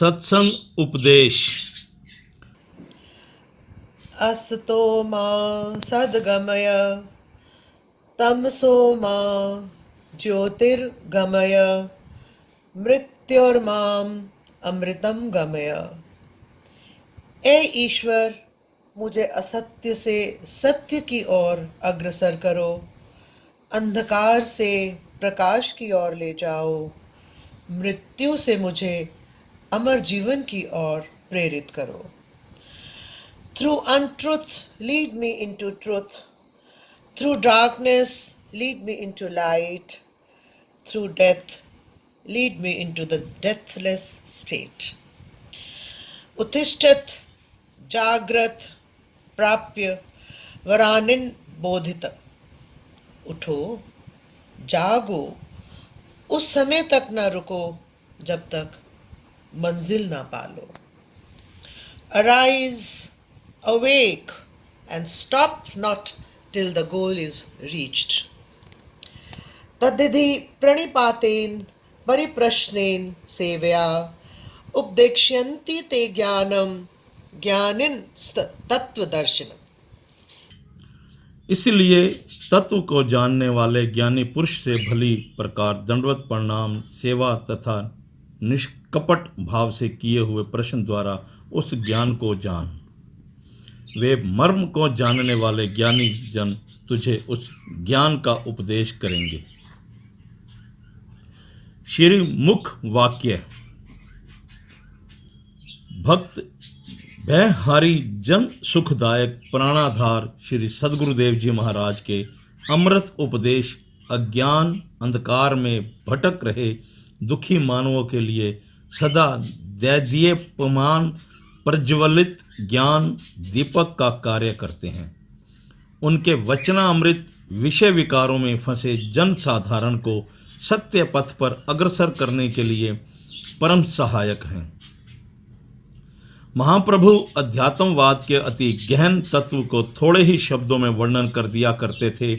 सत्संग उपदेश। असतो मा सद्गमय तमसो मा ज्योतिर्गमय मृत्योर्माम अमृतम गमय। ए ईश्वर, मुझे असत्य से सत्य की ओर अग्रसर करो, अंधकार से प्रकाश की ओर ले जाओ, मृत्यु से मुझे अमर जीवन की ओर प्रेरित करो। Through untruth, lead me into truth. Through darkness, lead me into light. Through death, lead me into the deathless state. Uttishtat जागृत प्राप्य वरानिन बोधित। उठो, जागो, उस समय तक न रुको जब तक मंजिल ना पालो। Arise, awake, and stop not till the goal is reached. तद्धिधि प्रणिपातेन परिप्रश्नेन सेवया उपदेक्ष्यन्ति ते ज्ञानम ज्ञानिन तत्वदर्शिनम्। इसलिए तत्व को जानने वाले ज्ञानी पुरुष से भली प्रकार दंडवत प्रणाम सेवा तथा निष्कपट भाव से किए हुए प्रश्न द्वारा उस ज्ञान को जान। वे मर्म को जानने वाले ज्ञानी जन तुझे उस ज्ञान का उपदेश करेंगे। श्री मुख वाक्य। भक्त भयहारी जन सुखदायक प्राणाधार श्री सद्गुरुदेव जी महाराज के अमृत उपदेश अज्ञान अंधकार में भटक रहे दुखी मानवों के लिए सदा दैदीप्यमान प्रज्वलित ज्ञान दीपक का कार्य करते हैं। उनके वचनामृत विषय विकारों में फंसे जन साधारण को सत्य पथ पर अग्रसर करने के लिए परम सहायक हैं। महाप्रभु अध्यात्मवाद के अति गहन तत्व को थोड़े ही शब्दों में वर्णन कर दिया करते थे।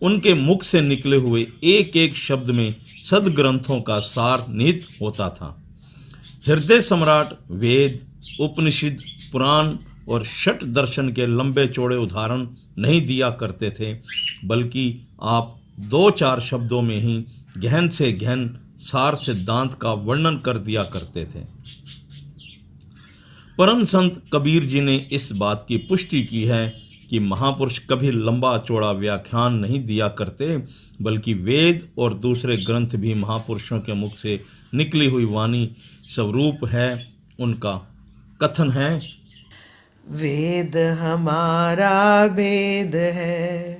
उनके मुख से निकले हुए एक एक शब्द में सदग्रंथों का सार निहित होता था। हृदय सम्राट वेद, उपनिषद, पुराण और षट दर्शन के लंबे चौड़े उदाहरण नहीं दिया करते थे, बल्कि आप 2-4 शब्दों में ही गहन से गहन सार सिद्धांत का वर्णन कर दिया करते थे। परम संत कबीर जी ने इस बात की पुष्टि की है कि महापुरुष कभी लंबा चौड़ा व्याख्यान नहीं दिया करते, बल्कि वेद और दूसरे ग्रंथ भी महापुरुषों के मुख से निकली हुई वाणी स्वरूप है। उनका कथन है, वेद हमारा वेद है,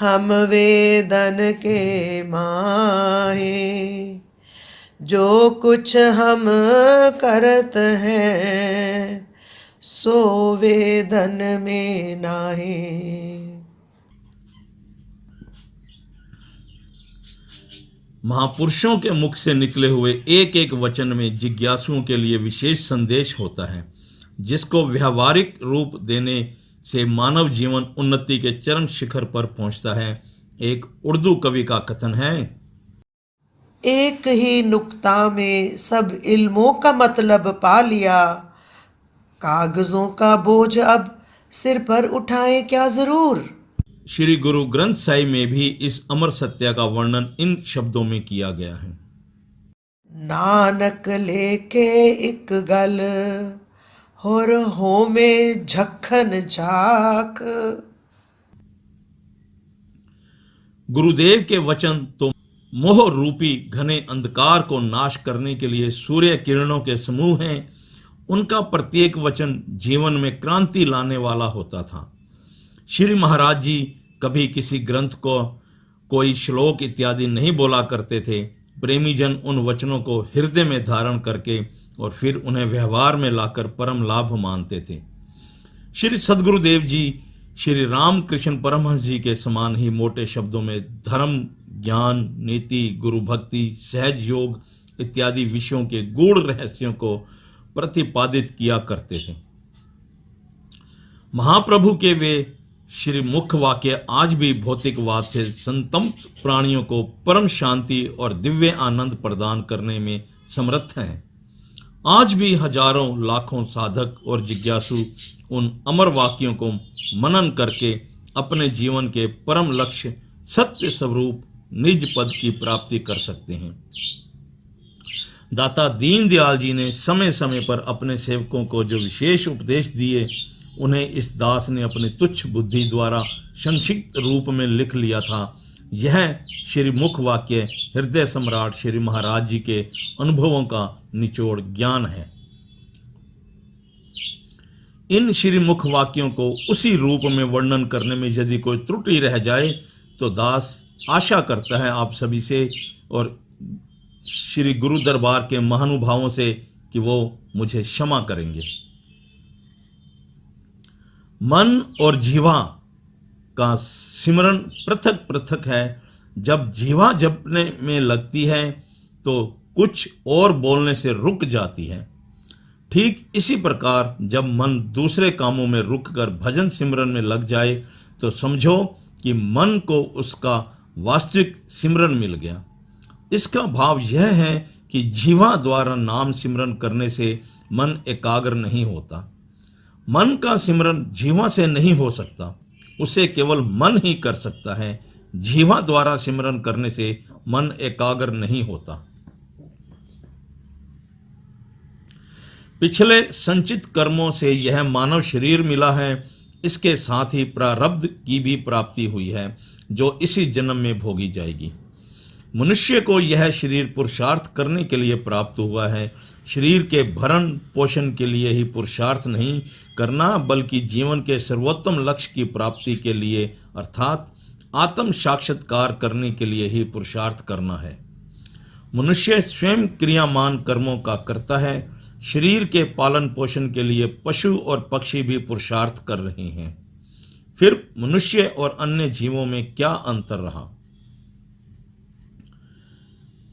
हम वेदन के माहे, जो कुछ हम करत हैं सो वेदन में नाहे। महापुरुषों के मुख से निकले हुए एक एक वचन में जिज्ञासुओं के लिए विशेष संदेश होता है, जिसको व्यावहारिक रूप देने से मानव जीवन उन्नति के चरम शिखर पर पहुंचता है। एक उर्दू कवि का कथन है, एक ही नुक्ता में सब इल्मों का मतलब पा लिया, कागजों का बोझ अब सिर पर उठाए क्या जरूर। श्री गुरु ग्रंथ साहिब में भी इस अमर सत्य का वर्णन इन शब्दों में किया गया है। नानक लेके एक गल और हो में झक्खन झाक। गुरुदेव के वचन तो मोह रूपी घने अंधकार को नाश करने के लिए सूर्य किरणों के समूह हैं। उनका प्रत्येक वचन जीवन में क्रांति लाने वाला होता था। श्री महाराज जी कभी किसी ग्रंथ को कोई श्लोक इत्यादि नहीं बोला करते थे। प्रेमी जन उन वचनों को हृदय में धारण करके और फिर उन्हें व्यवहार में लाकर परम लाभ मानते थे। श्री सद्गुरुदेव जी श्री रामकृष्ण परमहंस जी के समान ही मोटे शब्दों में धर्म, ज्ञान, नीति, गुरु भक्ति, सहज योग इत्यादि विषयों के गूढ़ रहस्यों को प्रतिपादित किया करते थे। महाप्रभु के वे श्री मुख वाक्य आज भी भौतिकवाद से संतप्त प्राणियों को परम शांति और दिव्य आनंद प्रदान करने में समर्थ हैं। आज भी हजारों लाखों साधक और जिज्ञासु उन अमर वाक्यों को मनन करके अपने जीवन के परम लक्ष्य सत्य स्वरूप निज पद की प्राप्ति कर सकते हैं। दाता दीनदयाल जी ने समय समय पर अपने सेवकों को जो विशेष उपदेश दिए, उन्हें इस दास ने अपनी तुच्छ बुद्धि द्वारा संक्षिप्त रूप में लिख लिया था। यह श्री मुख वाक्य हृदय सम्राट श्री महाराज जी के अनुभवों का निचोड़ ज्ञान है। इन श्री मुख वाक्यों को उसी रूप में वर्णन करने में यदि कोई त्रुटि रह जाए तो दास आशा करता है आप सभी से और श्री गुरु दरबार के महानुभावों से कि वो मुझे क्षमा करेंगे। मन और जीवा का सिमरन पृथक पृथक है। जब जीवा जपने में लगती है तो कुछ और बोलने से रुक जाती है। ठीक इसी प्रकार जब मन दूसरे कामों में रुककर भजन सिमरन में लग जाए तो समझो कि मन को उसका वास्तविक सिमरन मिल गया। इसका भाव यह है कि जीवा द्वारा नाम सिमरन करने से मन एकाग्र नहीं होता। मन का सिमरन जीवा से नहीं हो सकता, उसे केवल मन ही कर सकता है। जीवा द्वारा सिमरन करने से मन एकाग्र नहीं होता। पिछले संचित कर्मों से यह मानव शरीर मिला है, इसके साथ ही प्रारब्ध की भी प्राप्ति हुई है जो इसी जन्म में भोगी जाएगी। मनुष्य को यह शरीर पुरुषार्थ करने के लिए प्राप्त हुआ है। शरीर के भरण पोषण के लिए ही पुरुषार्थ नहीं करना, बल्कि जीवन के सर्वोत्तम लक्ष्य की प्राप्ति के लिए अर्थात आत्म साक्षात्कार करने के लिए ही पुरुषार्थ करना है। मनुष्य स्वयं क्रियामान कर्मों का करता है। शरीर के पालन पोषण के लिए पशु और पक्षी भी पुरुषार्थ कर रहे हैं। फिर मनुष्य और अन्य जीवों में क्या अंतर रहा?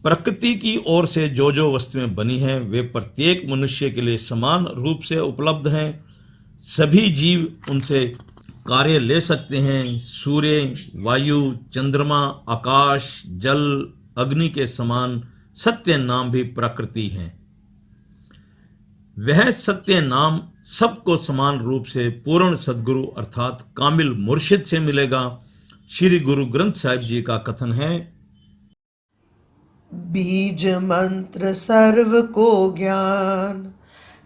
प्रकृति की ओर से जो जो वस्तुएं बनी हैं वे प्रत्येक मनुष्य के लिए समान रूप से उपलब्ध हैं। सभी जीव उनसे कार्य ले सकते हैं। सूर्य, वायु, चंद्रमा, आकाश, जल, अग्नि के समान सत्य नाम भी प्रकृति हैं। वह सत्य नाम सबको समान रूप से पूर्ण सद्गुरु अर्थात कामिल मुर्शिद से मिलेगा। श्री गुरु ग्रंथ साहिब जी का कथन है, बीज मंत्र सर्व को ज्ञान,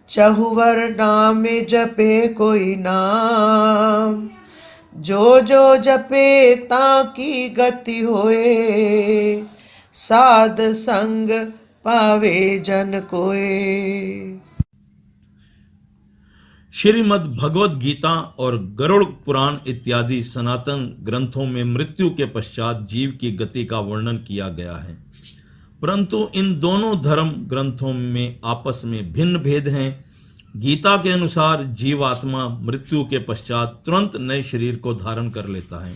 चहुवर नाम जपे कोई नाम, जो जो जपे ताकी गति होए, साध संग पावे जन कोए। श्रीमद् भगवद गीता और गरुड़ पुराण इत्यादि सनातन ग्रंथों में मृत्यु के पश्चात जीव की गति का वर्णन किया गया है, परंतु इन दोनों धर्म ग्रंथों में आपस में भिन्न भेद हैं। गीता के अनुसार जीवात्मा मृत्यु के पश्चात तुरंत नए शरीर को धारण कर लेता है।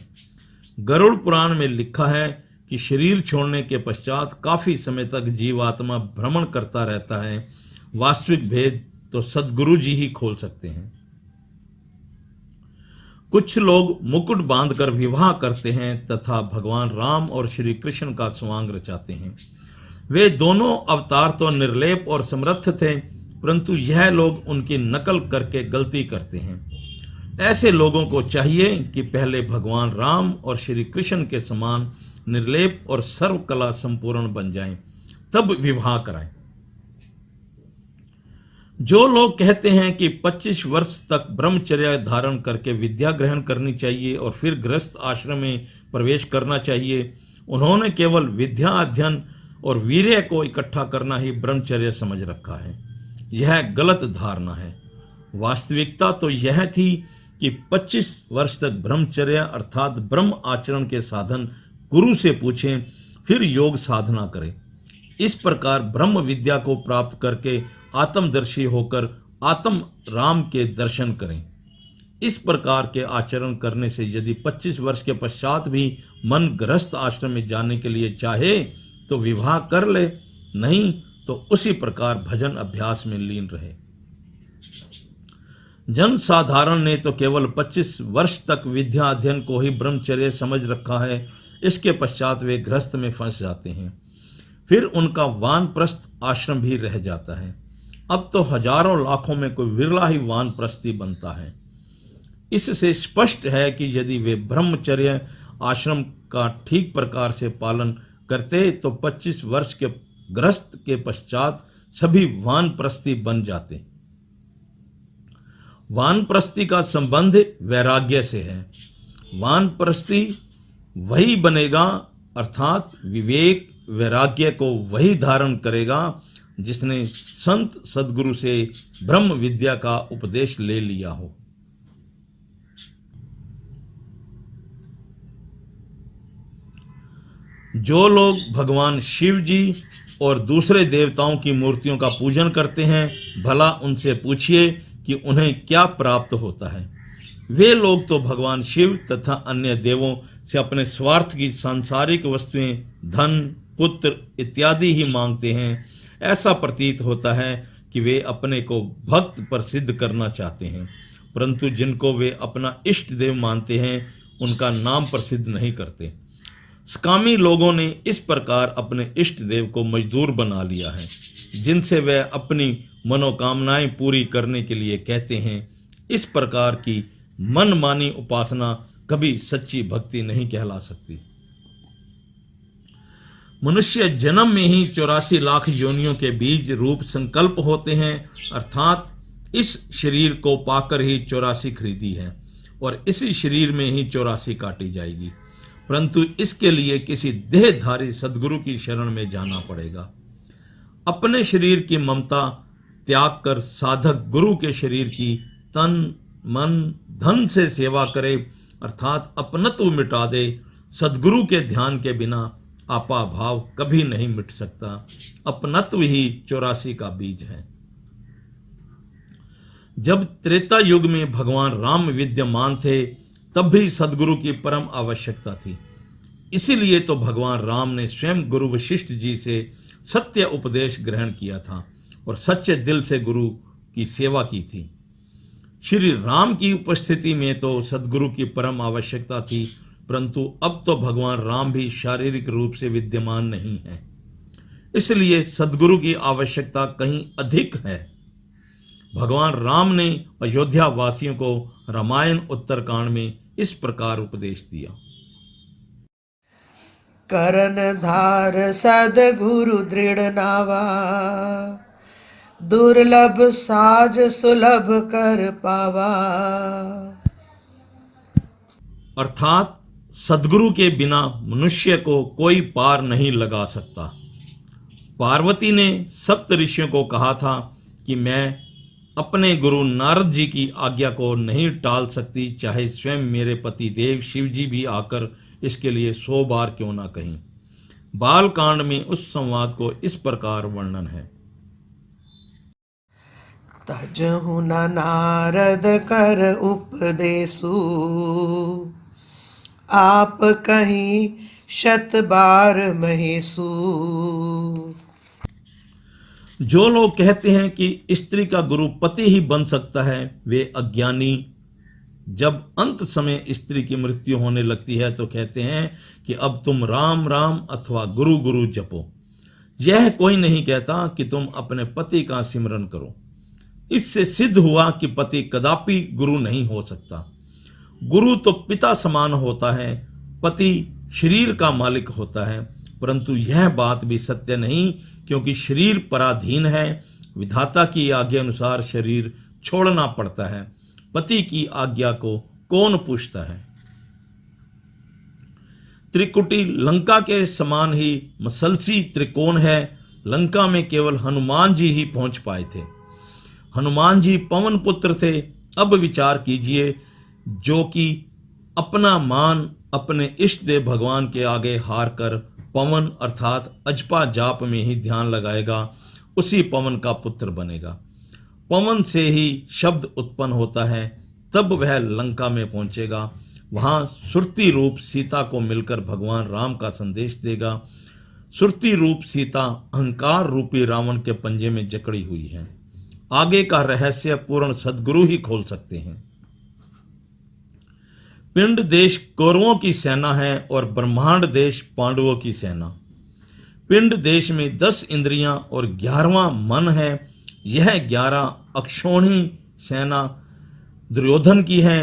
गरुड़ पुराण में लिखा है कि शरीर छोड़ने के पश्चात काफी समय तक जीवात्मा भ्रमण करता रहता है। वास्तविक भेद तो सद्गुरु जी ही खोल सकते हैं। कुछ लोग मुकुट बांधकर विवाह करते हैं तथा भगवान राम और श्री कृष्ण का स्वांग रचाते हैं। वे दोनों अवतार तो निर्लेप और समर्थ थे, परंतु यह लोग उनकी नकल करके गलती करते हैं। ऐसे लोगों को चाहिए कि पहले भगवान राम और श्री कृष्ण के समान निर्लेप और सर्वकला संपूर्ण बन जाएं, तब विवाह कराएं। जो लोग कहते हैं कि 25 वर्ष तक ब्रह्मचर्य धारण करके विद्या ग्रहण करनी चाहिए और फिर गृहस्थ आश्रम में प्रवेश करना चाहिए, उन्होंने केवल विद्या अध्ययन और वीर्य को इकट्ठा करना ही ब्रह्मचर्य समझ रखा है। यह गलत धारणा है। वास्तविकता तो यह थी कि 25 वर्ष तक ब्रह्मचर्य अर्थात ब्रह्म आचरण के साधन गुरु से पूछें, फिर योग साधना करें। इस प्रकार ब्रह्म विद्या को प्राप्त करके आत्मदर्शी होकर आत्म राम के दर्शन करें। इस प्रकार के आचरण करने से यदि 25 वर्ष के पश्चात भी मन गृहस्थ आश्रम में जाने के लिए चाहे तो विवाह कर ले, नहीं तो उसी प्रकार भजन अभ्यास में लीन रहे। जन साधारण ने तो केवल 25 वर्ष तक विद्या अध्ययन को ही ब्रह्मचर्य समझ रखा है। इसके पश्चात वे गृहस्थ में फंस जाते हैं, फिर उनका वानप्रस्थ आश्रम भी रह जाता है। अब तो हजारों लाखों में कोई विरला ही वानप्रस्थी बनता है। इससे स्पष्ट है कि यदि वे ब्रह्मचर्य आश्रम का ठीक प्रकार से पालन करते तो 25 वर्ष के गृहस्थ के पश्चात सभी वानप्रस्थी बन जाते। वानप्रस्थी का संबंध वैराग्य से है। वानप्रस्थी वही बनेगा, अर्थात विवेक वैराग्य को वही धारण करेगा जिसने संत सदगुरु से ब्रह्म विद्या का उपदेश ले लिया हो। जो लोग भगवान शिव जी और दूसरे देवताओं की मूर्तियों का पूजन करते हैं, भला उनसे पूछिए कि उन्हें क्या प्राप्त होता है। वे लोग तो भगवान शिव तथा अन्य देवों से अपने स्वार्थ की सांसारिक वस्तुएं, धन, पुत्र इत्यादि ही मांगते हैं। ऐसा प्रतीत होता है कि वे अपने को भक्त प्रसिद्ध करना चाहते हैं, परंतु जिनको वे अपना इष्ट देव मानते हैं उनका नाम प्रसिद्ध नहीं करते। स्कामी लोगों ने इस प्रकार अपने इष्ट देव को मजदूर बना लिया है, जिनसे वे अपनी मनोकामनाएं पूरी करने के लिए कहते हैं। इस प्रकार की मनमानी उपासना कभी सच्ची भक्ति नहीं कहला सकती। मनुष्य जन्म में ही 84 लाख योनियों के बीज रूप संकल्प होते हैं, अर्थात इस शरीर को पाकर ही 84 खरीदी है और इसी शरीर में ही 84 काटी जाएगी, परंतु इसके लिए किसी देहधारी सदगुरु की शरण में जाना पड़ेगा। अपने शरीर की ममता त्याग कर साधक गुरु के शरीर की तन मन धन से सेवा करे, अर्थात अपनत्व मिटा दे। सदगुरु के ध्यान के बिना आपा भाव कभी नहीं मिट सकता। अपनत्व ही 84 का बीज है। जब त्रेता युग में भगवान राम विद्यमान थे, तब भी सदगुरु की परम आवश्यकता थी। इसीलिए तो भगवान राम ने स्वयं गुरु वशिष्ठ जी से सत्य उपदेश ग्रहण किया था और सच्चे दिल से गुरु की सेवा की थी। श्री राम की उपस्थिति में तो सदगुरु की परम आवश्यकता थी, परंतु अब तो भगवान राम भी शारीरिक रूप से विद्यमान नहीं है, इसलिए सदगुरु की आवश्यकता कहीं अधिक है। भगवान राम ने अयोध्या वासियों को रामायण उत्तरकांड में इस प्रकार उपदेश दिया। करन धार सदगुरु दृढ़ नावा, दुर्लभ साज सुलभ कर पावा। अर्थात सदगुरु के बिना मनुष्य को कोई पार नहीं लगा सकता। पार्वती ने सप्त ऋषियों को कहा था कि मैं अपने गुरु नारद जी की आज्ञा को नहीं टाल सकती, चाहे स्वयं मेरे पति देव शिव जी भी आकर इसके लिए 100 बार क्यों ना कहीं। बालकांड में उस संवाद को इस प्रकार वर्णन है। तजहु न नारद कर उपदेसु, आप कहीं 100 बार महेसु। जो लोग कहते हैं कि स्त्री का गुरु पति ही बन सकता है, वे अज्ञानी। जब अंत समय स्त्री की मृत्यु होने लगती है तो कहते हैं कि अब तुम राम राम अथवा गुरु गुरु जपो। यह कोई नहीं कहता कि तुम अपने पति का सिमरन करो। इससे सिद्ध हुआ कि पति कदापि गुरु नहीं हो सकता। गुरु तो पिता समान होता है, पति शरीर का मालिक होता है, परंतु यह बात भी सत्य नहीं, क्योंकि शरीर पराधीन है। विधाता की आज्ञा अनुसार शरीर छोड़ना पड़ता है। पति की आज्ञा को कौन पूछता है। त्रिकुटी लंका के समान ही मसलसी त्रिकोण है। लंका में केवल हनुमान जी ही पहुंच पाए थे। हनुमान जी पवन पुत्र थे। अब विचार कीजिए, जो कि अपना मान अपने इष्ट देव भगवान के आगे हार कर पवन अर्थात अजपा जाप में ही ध्यान लगाएगा, उसी पवन का पुत्र बनेगा। पवन से ही शब्द उत्पन्न होता है, तब वह लंका में पहुंचेगा। वहां सुरती रूप सीता को मिलकर भगवान राम का संदेश देगा। सुरती रूप सीता अहंकार रूपी रावण के पंजे में जकड़ी हुई है। आगे का रहस्य पूर्ण सद्गुरु ही खोल सकते हैं। पिंड देश कौरवों की सेना है और ब्रह्मांड देश पांडवों की सेना। पिंड देश में 10 इंद्रियां और 11वां मन है। यह 11 अक्षौहिणी सेना दुर्योधन की है।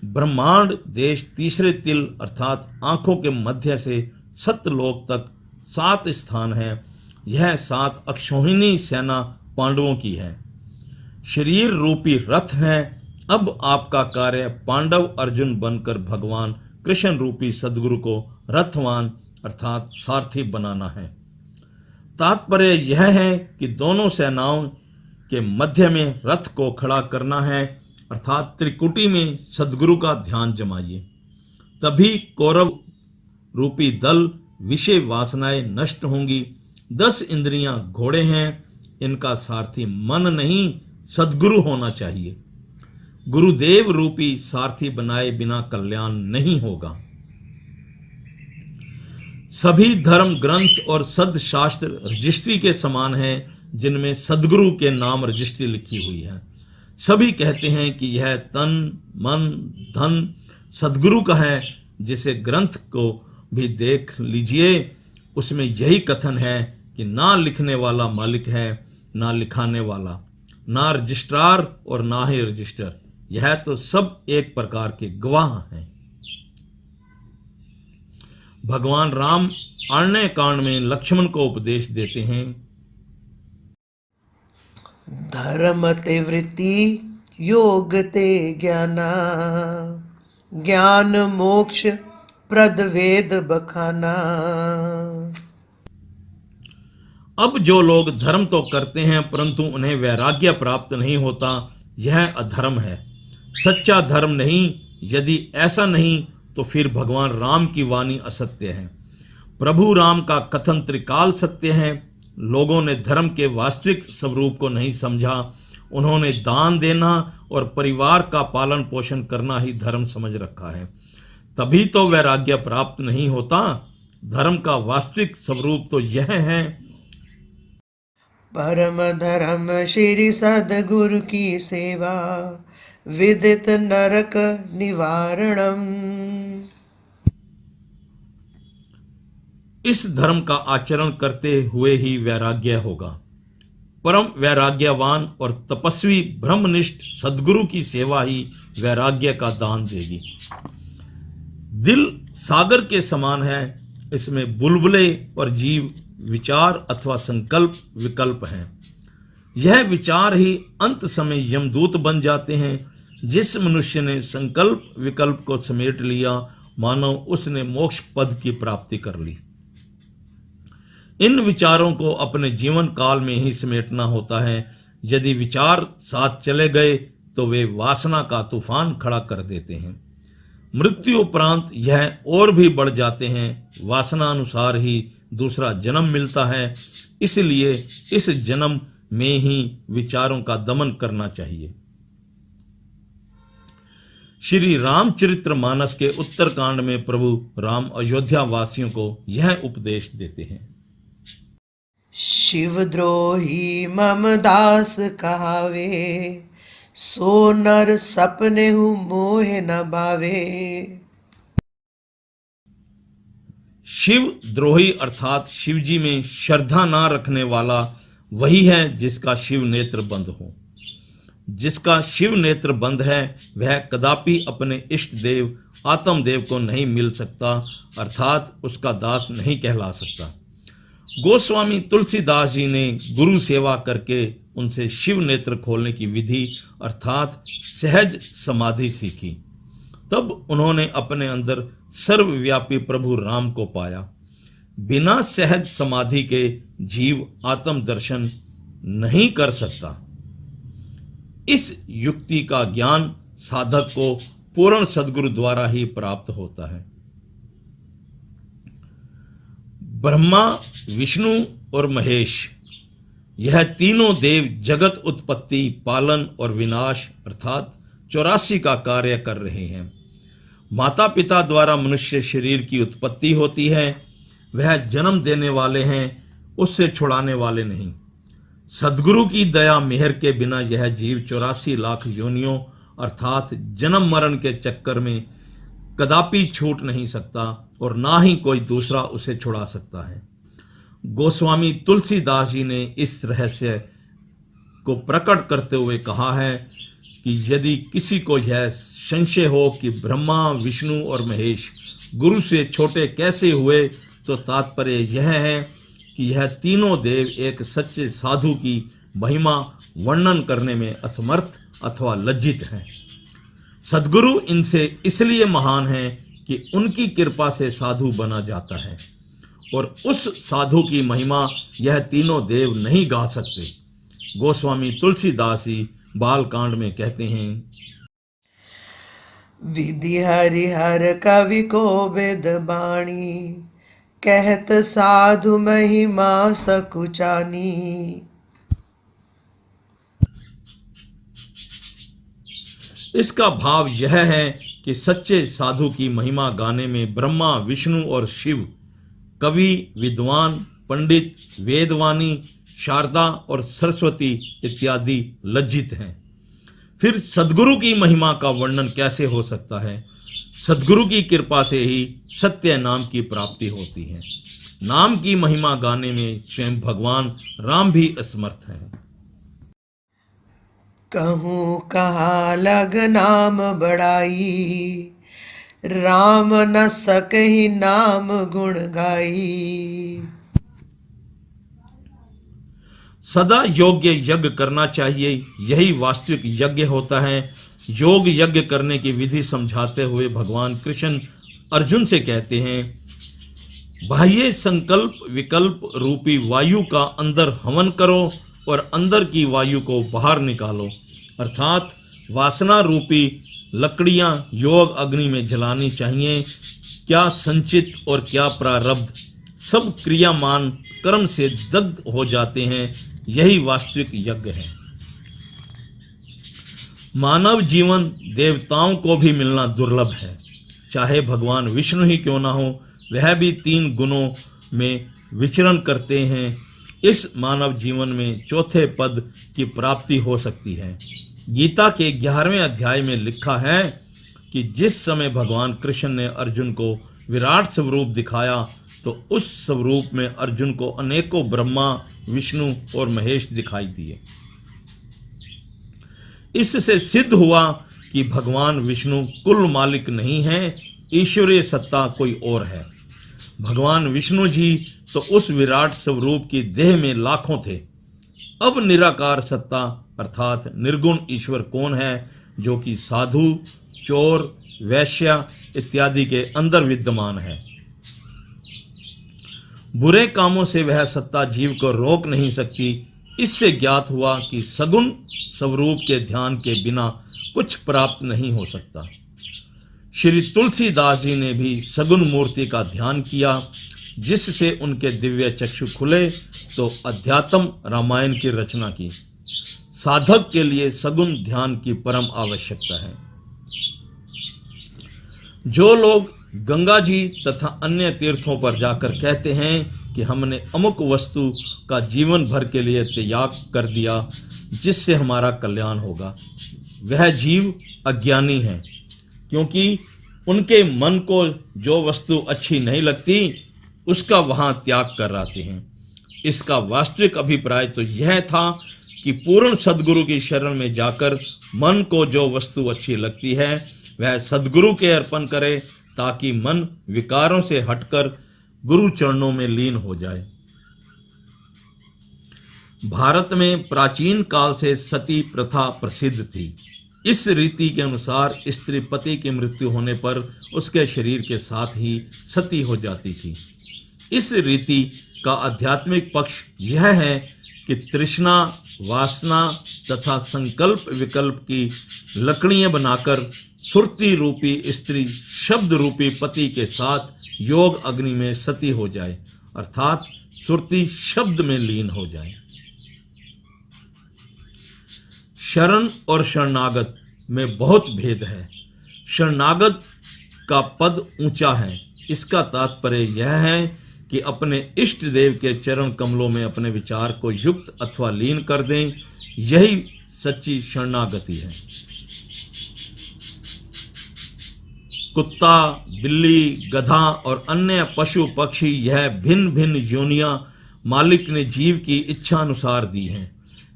ब्रह्मांड देश तीसरे तिल अर्थात आंखों के मध्य से सत्यलोक तक 7 स्थान है। यह 7 अक्षौहिणी सेना पांडवों की है। शरीर रूपी रथ है। अब आपका कार्य पांडव अर्जुन बनकर भगवान कृष्ण रूपी सद्गुरु को रथवान अर्थात सारथी बनाना है। तात्पर्य यह है कि दोनों सेनाओं के मध्य में रथ को खड़ा करना है अर्थात त्रिकुटी में सद्गुरु का ध्यान जमाइए। तभी कौरव रूपी दल विषय वासनाएं नष्ट होंगी। 10 इंद्रियां घोड़े हैं, इनका सारथी मन नहीं सद्गुरु होना चाहिए। गुरुदेव रूपी सारथी बनाए बिना कल्याण नहीं होगा। सभी धर्म ग्रंथ और सदशास्त्र रजिस्ट्री के समान हैं जिनमें सद्गुरु के नाम रजिस्ट्री लिखी हुई है। सभी कहते हैं कि यह तन मन धन सद्गुरु का है। जिसे ग्रंथ को भी देख लीजिए, उसमें यही कथन है कि ना लिखने वाला मालिक है, ना लिखाने वाला, ना रजिस्ट्रार और ना ही रजिस्टर। यह तो सब एक प्रकार के गवाह हैं। भगवान राम आरण्य कांड में लक्ष्मण को उपदेश देते हैं, धर्म ते वृत्ति योग ते ज्ञाना, ज्ञान मोक्ष प्रद वेद बखाना। अब जो लोग धर्म तो करते हैं परंतु उन्हें वैराग्य प्राप्त नहीं होता, यह अधर्म है, सच्चा धर्म नहीं। यदि ऐसा नहीं तो फिर भगवान राम की वाणी असत्य है। प्रभु राम का कथन त्रिकाल सत्य है। लोगों ने धर्म के वास्तविक स्वरूप को नहीं समझा। उन्होंने दान देना और परिवार का पालन पोषण करना ही धर्म समझ रखा है। तभी तो वैराग्य प्राप्त नहीं होता। धर्म का वास्तविक स्वरूप तो यह है, परम धर्म श्री सद्गुरु की सेवा, विदित नरक निवारणम। इस धर्म का आचरण करते हुए ही वैराग्य होगा। परम वैराग्यवान और तपस्वी ब्रह्मनिष्ठ सद्गुरु की सेवा ही वैराग्य का दान देगी। दिल सागर के समान है, इसमें बुलबुले और जीव विचार अथवा संकल्प विकल्प हैं। यह विचार ही अंत समय यमदूत बन जाते हैं। जिस मनुष्य ने संकल्प विकल्प को समेट लिया, मानो उसने मोक्ष पद की प्राप्ति कर ली। इन विचारों को अपने जीवन काल में ही समेटना होता है। यदि विचार साथ चले गए तो वे वासना का तूफान खड़ा कर देते हैं। मृत्यु उपरांत यह और भी बढ़ जाते हैं। वासना अनुसार ही दूसरा जन्म मिलता है। इसलिए इस जन्म में ही विचारों का दमन करना चाहिए। श्री रामचरित्र मानस के उत्तरकांड में प्रभु राम अयोध्या वासियों को यह उपदेश देते हैं, शिवद्रोही मम दास कहावे, सो नर सपने हूँ मोह न भावे। शिव द्रोही अर्थात शिवजी में श्रद्धा ना रखने वाला वही है जिसका शिव नेत्र बंद हो। जिसका शिव नेत्र बंद है वह कदापि अपने इष्ट देव आत्मदेव को नहीं मिल सकता, अर्थात उसका दास नहीं कहला सकता। गोस्वामी तुलसीदास जी ने गुरु सेवा करके उनसे शिव नेत्र खोलने की विधि अर्थात सहज समाधि सीखी। तब उन्होंने अपने अंदर सर्वव्यापी प्रभु राम को पाया। बिना सहज समाधि के जीव आत्म दर्शन नहीं कर सकता। इस युक्ति का ज्ञान साधक को पूर्ण सद्गुरु द्वारा ही प्राप्त होता है। ब्रह्मा, विष्णु और महेश, यह तीनों देव जगत उत्पत्ति, पालन और विनाश अर्थात 84 का कार्य कर रहे हैं। माता पिता द्वारा मनुष्य शरीर की उत्पत्ति होती है। वह जन्म देने वाले हैं, उससे छुड़ाने वाले नहीं। सद्गुरु की दया मेहर के बिना यह जीव 84 लाख योनियों अर्थात जन्म मरण के चक्कर में कदापि छूट नहीं सकता और ना ही कोई दूसरा उसे छुड़ा सकता है। गोस्वामी तुलसीदास जी ने इस रहस्य को प्रकट करते हुए कहा है कि यदि किसी को यह संशय हो कि ब्रह्मा, विष्णु और महेश गुरु से छोटे कैसे हुए, तो तात्पर्य यह है कि यह तीनों देव एक सच्चे साधु की महिमा वर्णन करने में असमर्थ अथवा लज्जित हैं। सद्गुरु इनसे इसलिए महान हैं कि उनकी कृपा से साधु बना जाता है और उस साधु की महिमा यह तीनों देव नहीं गा सकते। गोस्वामी तुलसीदास जी बालकांड में कहते हैं, विधि हरिहर कवि को वेद बाणी, कहत साधु महिमा सकुचानी। इसका भाव यह है कि सच्चे साधु की महिमा गाने में ब्रह्मा, विष्णु और शिव, कवि, विद्वान, पंडित, वेदवानी, शारदा और सरस्वती इत्यादि लज्जित हैं। फिर सद्गुरु की महिमा का वर्णन कैसे हो सकता है? सद्गुरु की कृपा से ही सत्य नाम की प्राप्ति होती है। नाम की महिमा गाने में स्वयं भगवान राम भी असमर्थ हैं। कहूँ कहाँ लग नाम बड़ाई, राम न सकहि नाम गुण गाई। सदा योग्य यज्ञ करना चाहिए, यही वास्तविक यज्ञ होता है। योग यज्ञ करने की विधि समझाते हुए भगवान कृष्ण अर्जुन से कहते हैं, बाह्य संकल्प विकल्प रूपी वायु का अंदर हवन करो और अंदर की वायु को बाहर निकालो, अर्थात वासना रूपी लकड़ियां योग अग्नि में जलानी चाहिए। क्या संचित और क्या प्रारब्ध सब क्रियामान कर्म से दग्ध हो जाते हैं, यही वास्तविक यज्ञ है। मानव जीवन देवताओं को भी मिलना दुर्लभ है, चाहे भगवान विष्णु ही क्यों ना हो, वह भी 3 गुणों में विचरण करते हैं। इस मानव जीवन में चौथे पद की प्राप्ति हो सकती है। गीता के 11वें अध्याय में लिखा है कि जिस समय भगवान कृष्ण ने अर्जुन को विराट स्वरूप दिखाया, तो उस स्वरूप में अर्जुन को अनेकों ब्रह्मा, विष्णु और महेश दिखाई दिए। इससे सिद्ध हुआ कि भगवान विष्णु कुल मालिक नहीं है, ईश्वरीय सत्ता कोई और है। भगवान विष्णु जी तो उस विराट स्वरूप की देह में लाखों थे। अब निराकार सत्ता अर्थात निर्गुण ईश्वर कौन है, जो कि साधु, चोर, वैश्य इत्यादि के अंदर विद्यमान है। बुरे कामों से वह सत्ता जीव को रोक नहीं सकती। इससे ज्ञात हुआ कि सगुण स्वरूप के ध्यान के बिना कुछ प्राप्त नहीं हो सकता। श्री तुलसीदास जी ने भी सगुण मूर्ति का ध्यान किया, जिससे उनके दिव्य चक्षु खुले तो अध्यात्म रामायण की रचना की। साधक के लिए सगुण ध्यान की परम आवश्यकता है। जो लोग गंगा जी तथा अन्य तीर्थों पर जाकर कहते हैं कि हमने अमुक वस्तु का जीवन भर के लिए त्याग कर दिया जिससे हमारा कल्याण होगा, वह जीव अज्ञानी है, क्योंकि उनके मन को जो वस्तु अच्छी नहीं लगती उसका वहां त्याग कर आते हैं। इसका वास्तविक अभिप्राय तो यह था कि पूर्ण सद्गुरु की शरण में जाकर मन को जो वस्तु अच्छी लगती है वह सद्गुरु के अर्पण करे, ताकि मन विकारों से हटकर गुरु चरणों में लीन हो जाए। भारत में प्राचीन काल से सती प्रथा प्रसिद्ध थी। इस रीति के अनुसार स्त्री पति की मृत्यु होने पर उसके शरीर के साथ ही सती हो जाती थी। इस रीति का आध्यात्मिक पक्ष यह है कि तृष्णा, वासना तथा संकल्प विकल्प की लकड़ियां बनाकर सुरती रूपी स्त्री शब्द रूपी पति के साथ योग अग्नि में सती हो जाए, अर्थात सुरती शब्द में लीन हो जाए। शरण और शरणागत में बहुत भेद है। शरणागत का पद ऊंचा है। इसका तात्पर्य यह है कि अपने इष्ट देव के चरण कमलों में अपने विचार को युक्त अथवा लीन कर दें, यही सच्ची शरणागति है। कुत्ता, बिल्ली, गधा और अन्य पशु पक्षी, यह भिन्न भिन्न योनियां मालिक ने जीव की इच्छा अनुसार दी हैं।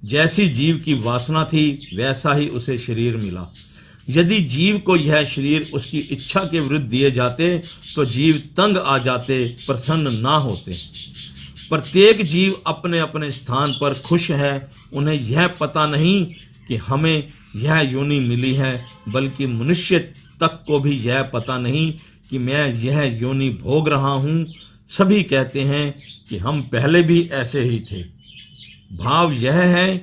जैसी जीव की वासना थी वैसा ही उसे शरीर मिला। यदि जीव को यह शरीर उसकी इच्छा के विरुद्ध दिए जाते तो जीव तंग आ जाते, प्रसन्न ना होते। प्रत्येक जीव अपने अपने स्थान पर खुश है। उन्हें यह पता नहीं कि हमें यह योनि मिली है, बल्कि मनुष्य तक को भी यह पता नहीं कि मैं यह योनि भोग रहा हूँ। सभी कहते हैं कि हम पहले भी ऐसे ही थे। भाव यह है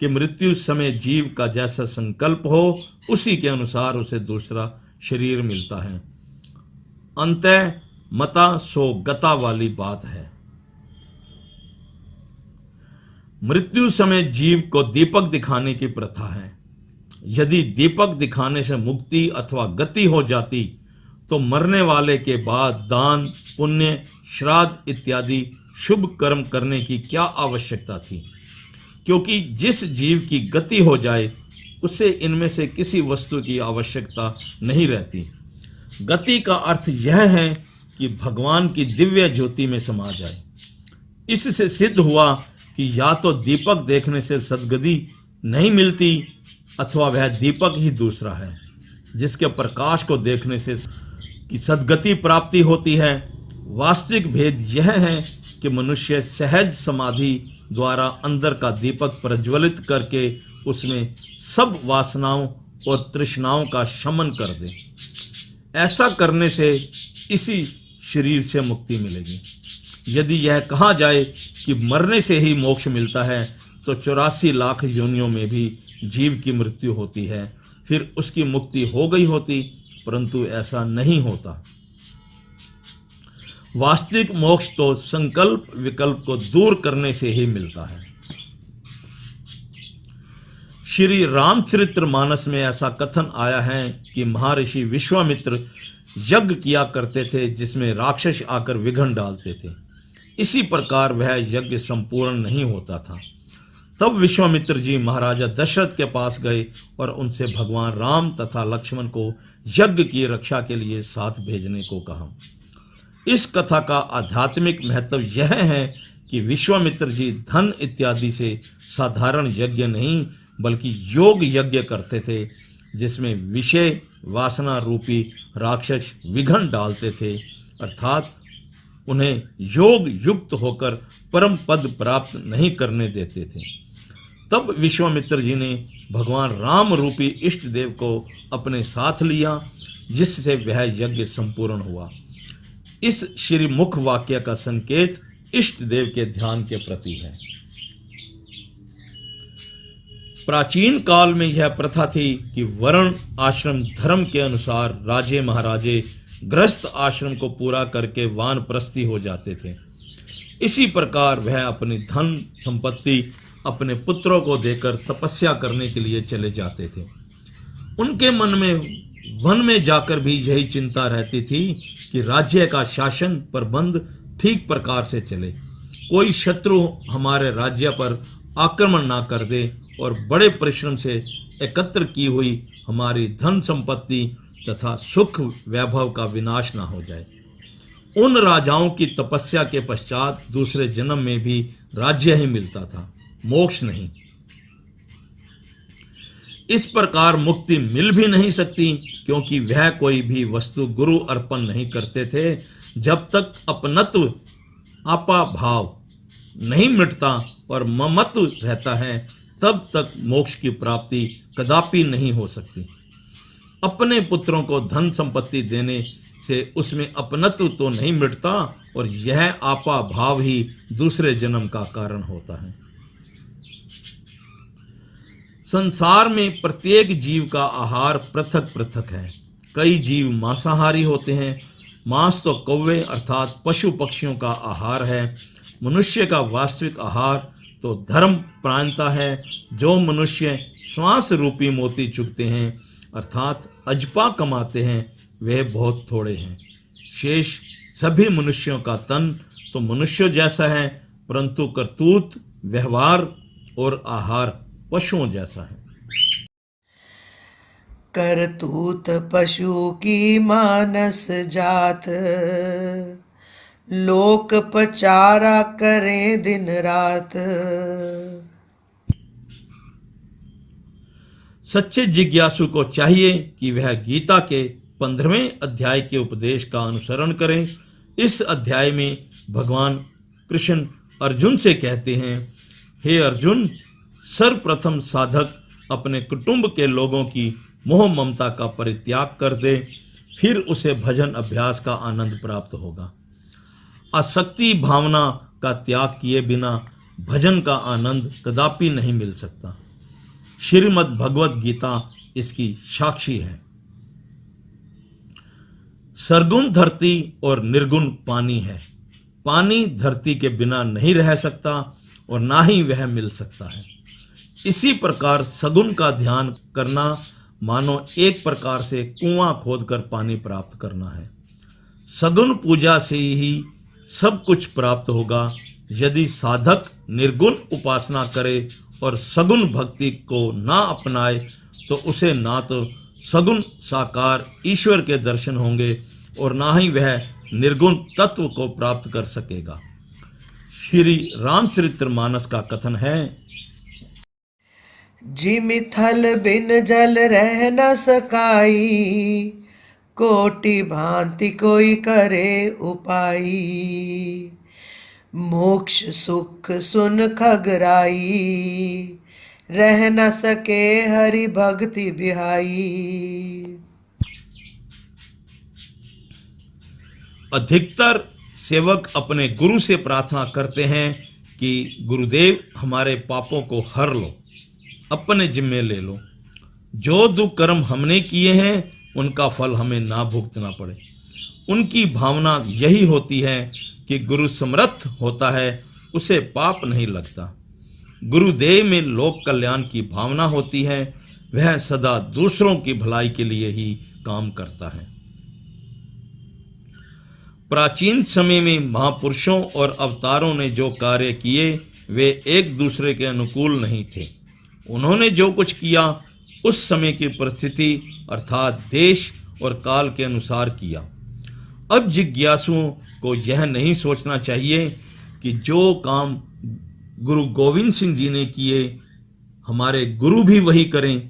कि मृत्यु समय जीव का जैसा संकल्प हो उसी के अनुसार उसे दूसरा शरीर मिलता है। अंतः मता सो गता वाली बात है। मृत्यु समय जीव को दीपक दिखाने की प्रथा है। यदि दीपक दिखाने से मुक्ति अथवा गति हो जाती तो मरने वाले के बाद दान, पुण्य, श्राद्ध इत्यादि शुभ कर्म करने की क्या आवश्यकता थी, क्योंकि जिस जीव की गति हो जाए उसे इनमें से किसी वस्तु की आवश्यकता नहीं रहती। गति का अर्थ यह है कि भगवान की दिव्य ज्योति में समा जाए। इससे सिद्ध हुआ कि या तो दीपक देखने से सद्गति नहीं मिलती अथवा वह दीपक ही दूसरा है जिसके प्रकाश को देखने से कि सद्गति प्राप्ति होती है। वास्तविक भेद यह है कि मनुष्य सहज समाधि द्वारा अंदर का दीपक प्रज्वलित करके उसमें सब वासनाओं और तृष्णाओं का शमन कर दे। ऐसा करने से इसी शरीर से मुक्ति मिलेगी। यदि यह कहा जाए कि मरने से ही मोक्ष मिलता है तो 84 लाख योनियों में भी जीव की मृत्यु होती है, फिर उसकी मुक्ति हो गई होती, परंतु ऐसा नहीं होता। वास्तविक मोक्ष तो संकल्प विकल्प को दूर करने से ही मिलता है। श्री रामचरितमानस में ऐसा कथन आया है कि महर्षि विश्वामित्र यज्ञ किया करते थे जिसमें राक्षस आकर विघ्न डालते थे। इसी प्रकार वह यज्ञ संपूर्ण नहीं होता था। तब विश्वामित्र जी महाराजा दशरथ के पास गए और उनसे भगवान राम तथा लक्ष्मण को यज्ञ की रक्षा के लिए साथ भेजने को कहा। इस कथा का आध्यात्मिक महत्व यह है कि विश्वामित्र जी धन इत्यादि से साधारण यज्ञ नहीं बल्कि योग यज्ञ करते थे, जिसमें विषय वासना रूपी राक्षस विघ्न डालते थे, अर्थात उन्हें योग युक्त होकर परम पद प्राप्त नहीं करने देते थे। तब विश्वामित्र जी ने भगवान राम रूपी इष्ट देव को अपने साथ लिया, जिससे वह यज्ञ संपूर्ण हुआ। इस श्री मुख वाक्य का संकेत इष्ट देव के ध्यान के प्रति है। प्राचीन काल में यह प्रथा थी कि वर्ण आश्रम धर्म के अनुसार राजे महाराजे गृहस्थ आश्रम को पूरा करके वानप्रस्थी हो जाते थे। इसी प्रकार वह अपनी धन संपत्ति अपने पुत्रों को देकर तपस्या करने के लिए चले जाते थे। उनके मन में वन में जाकर भी यही चिंता रहती थी कि राज्य का शासन प्रबंध ठीक प्रकार से चले, कोई शत्रु हमारे राज्य पर आक्रमण ना कर दे और बड़े परिश्रम से एकत्र की हुई हमारी धन संपत्ति तथा सुख वैभव का विनाश ना हो जाए। उन राजाओं की तपस्या के पश्चात दूसरे जन्म में भी राज्य ही मिलता था, मोक्ष नहीं। इस प्रकार मुक्ति मिल भी नहीं सकती, क्योंकि वह कोई भी वस्तु गुरु अर्पण नहीं करते थे। जब तक अपनत्व आपा भाव नहीं मिटता और ममत्व रहता है, तब तक मोक्ष की प्राप्ति कदापि नहीं हो सकती। अपने पुत्रों को धन संपत्ति देने से उसमें अपनत्व तो नहीं मिटता और यह आपा भाव ही दूसरे जन्म का कारण होता है। संसार में प्रत्येक जीव का आहार पृथक पृथक है। कई जीव मांसाहारी होते हैं। मांस तो कौवे अर्थात पशु पक्षियों का आहार है। मनुष्य का वास्तविक आहार तो धर्म प्राणता है। जो मनुष्य श्वास रूपी मोती चुगते हैं अर्थात अजपा कमाते हैं, वे बहुत थोड़े हैं। शेष सभी मनुष्यों का तन तो मनुष्यों जैसा है, परंतु करतूत, व्यवहार और आहार पशुओं जैसा है। करतूत पशु की मानस जात, लोक पचारा करें दिन रात। सच्चे जिज्ञासु को चाहिए कि वह गीता के 15वें अध्याय के उपदेश का अनुसरण करें। इस अध्याय में भगवान कृष्ण अर्जुन से कहते हैं, हे अर्जुन, सर्वप्रथम साधक अपने कुटुंब के लोगों की मोह ममता का परित्याग कर दे, फिर उसे भजन अभ्यास का आनंद प्राप्त होगा। आसक्ति भावना का त्याग किए बिना भजन का आनंद कदापि नहीं मिल सकता। श्रीमद् भगवत गीता इसकी साक्षी है। सरगुण धरती और निर्गुण पानी है। पानी धरती के बिना नहीं रह सकता और ना ही वह मिल सकता है। इसी प्रकार सगुण का ध्यान करना मानो एक प्रकार से कुआं खोदकर पानी प्राप्त करना है। सगुण पूजा से ही सब कुछ प्राप्त होगा। यदि साधक निर्गुण उपासना करे और सगुण भक्ति को ना अपनाए तो उसे ना तो सगुण साकार ईश्वर के दर्शन होंगे और ना ही वह निर्गुण तत्व को प्राप्त कर सकेगा। श्री रामचरितमानस का कथन है, जिमि थल बिन जल रह न सकाई, कोटि भांति कोई करे उपाई। मोक्ष सुख सुन खगराई, रह न सके हरि भक्ति बिहाई। अधिकतर सेवक अपने गुरु से प्रार्थना करते हैं कि गुरुदेव हमारे पापों को हर लो, अपने जिम्मे ले लो। जो दुख कर्म हमने किए हैं उनका फल हमें ना भुगतना पड़े। उनकी भावना यही होती है कि गुरु समर्थ होता है, उसे पाप नहीं लगता। गुरुदेव में लोक कल्याण की भावना होती है, वह सदा दूसरों की भलाई के लिए ही काम करता है। प्राचीन समय में महापुरुषों और अवतारों ने जो कार्य किए वे एक दूसरे के अनुकूल नहीं थे। उन्होंने जो कुछ किया उस समय की परिस्थिति अर्थात देश और काल के अनुसार किया। अब जिज्ञासुओं को यह नहीं सोचना चाहिए कि जो काम गुरु गोविंद सिंह जी ने किए हमारे गुरु भी वही करें,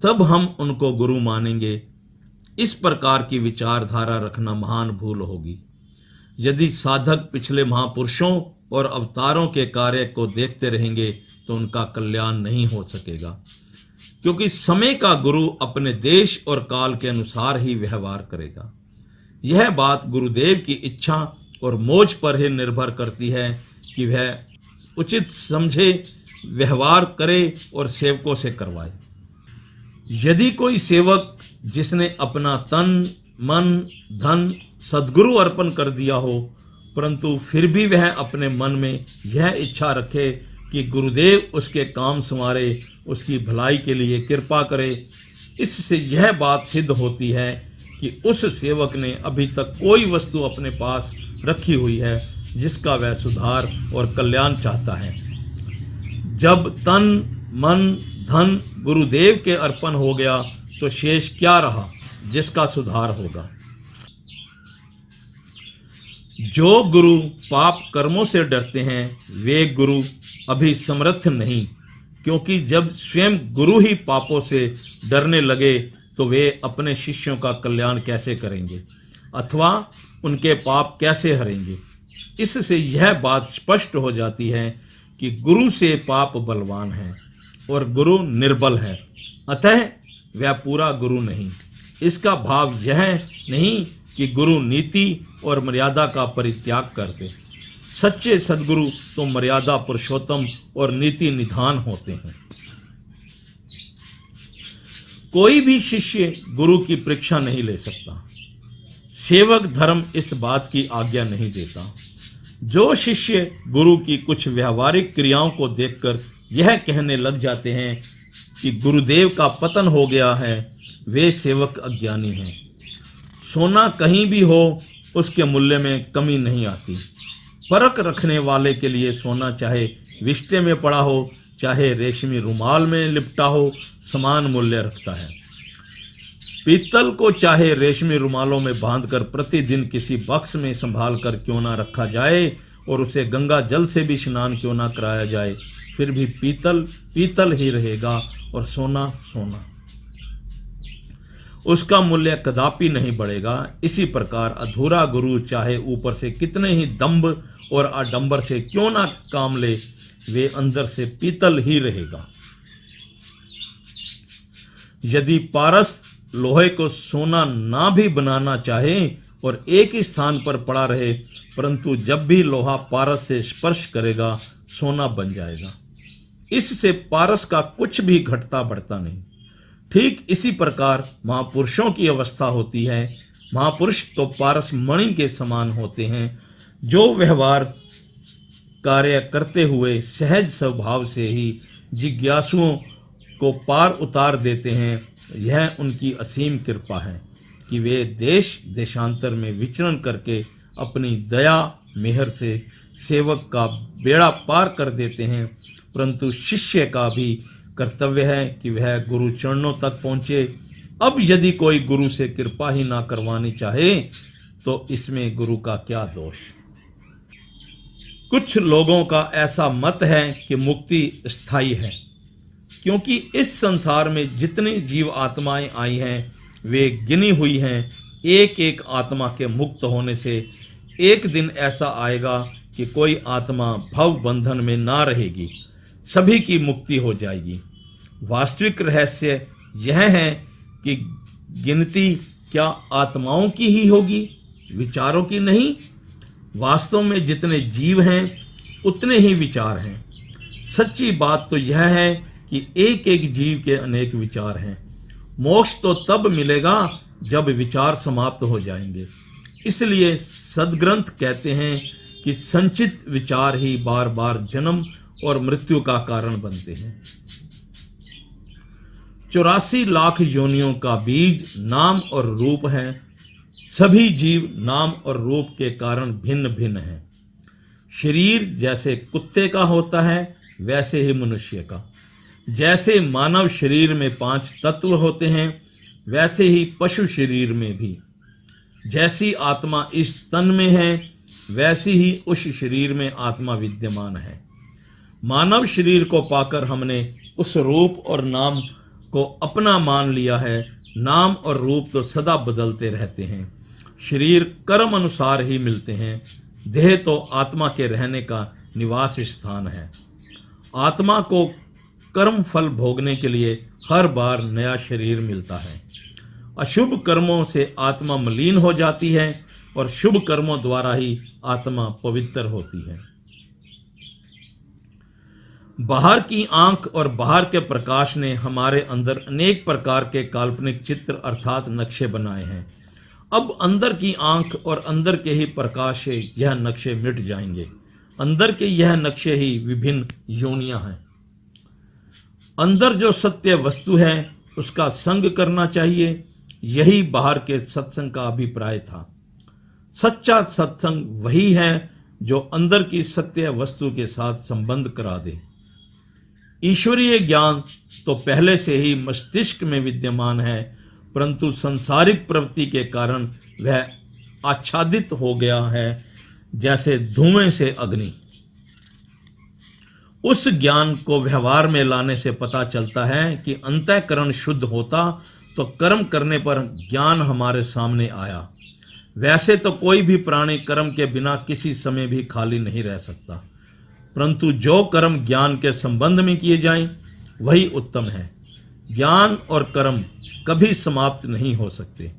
तब हम उनको गुरु मानेंगे। इस प्रकार की विचारधारा रखना महान भूल होगी। यदि साधक पिछले महापुरुषों और अवतारों के कार्य को देखते रहेंगे तो उनका कल्याण नहीं हो सकेगा, क्योंकि समय का गुरु अपने देश और काल के अनुसार ही व्यवहार करेगा। यह बात गुरुदेव की इच्छा और मोज पर ही निर्भर करती है कि वह उचित समझे, व्यवहार करे और सेवकों से करवाए। यदि कोई सेवक जिसने अपना तन मन धन सद्गुरु अर्पण कर दिया हो, परंतु फिर भी वह अपने मन में यह इच्छा रखे कि गुरुदेव उसके काम संवारे, उसकी भलाई के लिए कृपा करे, इससे यह बात सिद्ध होती है कि उस सेवक ने अभी तक कोई वस्तु अपने पास रखी हुई है जिसका वह सुधार और कल्याण चाहता है। जब तन मन धन गुरुदेव के अर्पण हो गया तो शेष क्या रहा जिसका सुधार होगा। जो गुरु पाप कर्मों से डरते हैं वे गुरु अभी समर्थ नहीं, क्योंकि जब स्वयं गुरु ही पापों से डरने लगे तो वे अपने शिष्यों का कल्याण कैसे करेंगे अथवा उनके पाप कैसे हरेंगे। इससे यह बात स्पष्ट हो जाती है कि गुरु से पाप बलवान है और गुरु निर्बल है, अतः वह पूरा गुरु नहीं। इसका भाव यह नहीं कि गुरु नीति और मर्यादा का परित्याग कर दे। सच्चे सद्गुरु तो मर्यादा पुरुषोत्तम और नीति निधान होते हैं। कोई भी शिष्य गुरु की परीक्षा नहीं ले सकता। सेवक धर्म इस बात की आज्ञा नहीं देता। जो शिष्य गुरु की कुछ व्यवहारिक क्रियाओं को देखकर यह कहने लग जाते हैं कि गुरुदेव का पतन हो गया है, वे सेवक अज्ञानी हैं। सोना कहीं भी हो उसके मूल्य में कमी नहीं आती। परख रखने वाले के लिए सोना चाहे विष्टे में पड़ा हो चाहे रेशमी रुमाल में लिपटा हो, समान मूल्य रखता है। पीतल को चाहे रेशमी रुमालों में बांधकर प्रतिदिन किसी बक्स में संभाल कर क्यों ना रखा जाए और उसे गंगा जल से भी स्नान क्यों ना कराया जाए, फिर भी पीतल पीतल ही रहेगा और सोना सोना। उसका मूल्य कदापि नहीं बढ़ेगा। इसी प्रकार अधूरा गुरु चाहे ऊपर से कितने ही दंभ और आडंबर से क्यों ना काम ले, वे अंदर से पीतल ही रहेगा। यदि पारस लोहे को सोना ना भी बनाना चाहे और एक ही स्थान पर पड़ा रहे, परंतु जब भी लोहा पारस से स्पर्श करेगा सोना बन जाएगा। इससे पारस का कुछ भी घटता बढ़ता नहीं। ठीक इसी प्रकार महापुरुषों की अवस्था होती है। महापुरुष तो पारस मणि के समान होते हैं, जो व्यवहार कार्य करते हुए सहज स्वभाव से ही जिज्ञासुओं को पार उतार देते हैं। यह उनकी असीम कृपा है कि वे देश देशांतर में विचरण करके अपनी दया मेहर से सेवक का बेड़ा पार कर देते हैं। परंतु शिष्य का भी कर्तव्य है कि वह गुरु चरणों तक पहुँचे। अब यदि कोई गुरु से कृपा ही ना करवानी चाहे तो इसमें गुरु का क्या दोष। कुछ लोगों का ऐसा मत है कि मुक्ति स्थायी है, क्योंकि इस संसार में जितनी जीव आत्माएं आई हैं वे गिनी हुई हैं। एक एक आत्मा के मुक्त होने से एक दिन ऐसा आएगा कि कोई आत्मा भव बंधन में ना रहेगी, सभी की मुक्ति हो जाएगी। वास्तविक रहस्य यह है कि गिनती क्या आत्माओं की ही होगी, विचारों की नहीं। वास्तव में जितने जीव हैं उतने ही विचार हैं। सच्ची बात तो यह है कि एक एक जीव के अनेक विचार हैं। मोक्ष तो तब मिलेगा जब विचार समाप्त हो जाएंगे। इसलिए सद्ग्रंथ कहते हैं कि संचित विचार ही बार बार जन्म और मृत्यु का कारण बनते हैं। 84 लाख योनियों का बीज नाम और रूप है। सभी जीव नाम और रूप के कारण भिन्न भिन्न हैं। शरीर जैसे कुत्ते का होता है वैसे ही मनुष्य का। जैसे मानव शरीर में 5 तत्व होते हैं वैसे ही पशु शरीर में भी। जैसी आत्मा इस तन में है वैसी ही उस शरीर में आत्मा विद्यमान है। मानव शरीर को पाकर हमने उस रूप और नाम को अपना मान लिया है। नाम और रूप तो सदा बदलते रहते हैं। शरीर कर्म अनुसार ही मिलते हैं। देह तो आत्मा के रहने का निवास स्थान है। आत्मा को कर्म फल भोगने के लिए हर बार नया शरीर मिलता है। अशुभ कर्मों से आत्मा मलिन हो जाती है और शुभ कर्मों द्वारा ही आत्मा पवित्र होती है। बाहर की आंख और बाहर के प्रकाश ने हमारे अंदर अनेक प्रकार के काल्पनिक चित्र अर्थात नक्शे बनाए हैं। अब अंदर की आंख और अंदर के ही प्रकाश से यह नक्शे मिट जाएंगे। अंदर के यह नक्शे ही विभिन्न योनियां हैं। अंदर जो सत्य वस्तु है उसका संग करना चाहिए, यही बाहर के सत्संग का अभिप्राय था। सच्चा सत्संग वही है जो अंदर की सत्य वस्तु के साथ संबंध करा दे। ईश्वरीय ज्ञान तो पहले से ही मस्तिष्क में विद्यमान है, परंतु सांसारिक प्रवृत्ति के कारण वह आच्छादित हो गया है, जैसे धुएं से अग्नि। उस ज्ञान को व्यवहार में लाने से पता चलता है कि अंतःकरण शुद्ध होता तो कर्म करने पर ज्ञान हमारे सामने आया। वैसे तो कोई भी प्राणी कर्म के बिना किसी समय भी खाली नहीं रह सकता, परंतु जो कर्म ज्ञान के संबंध में किए जाएं वही उत्तम है। ज्ञान और कर्म कभी समाप्त नहीं हो सकते,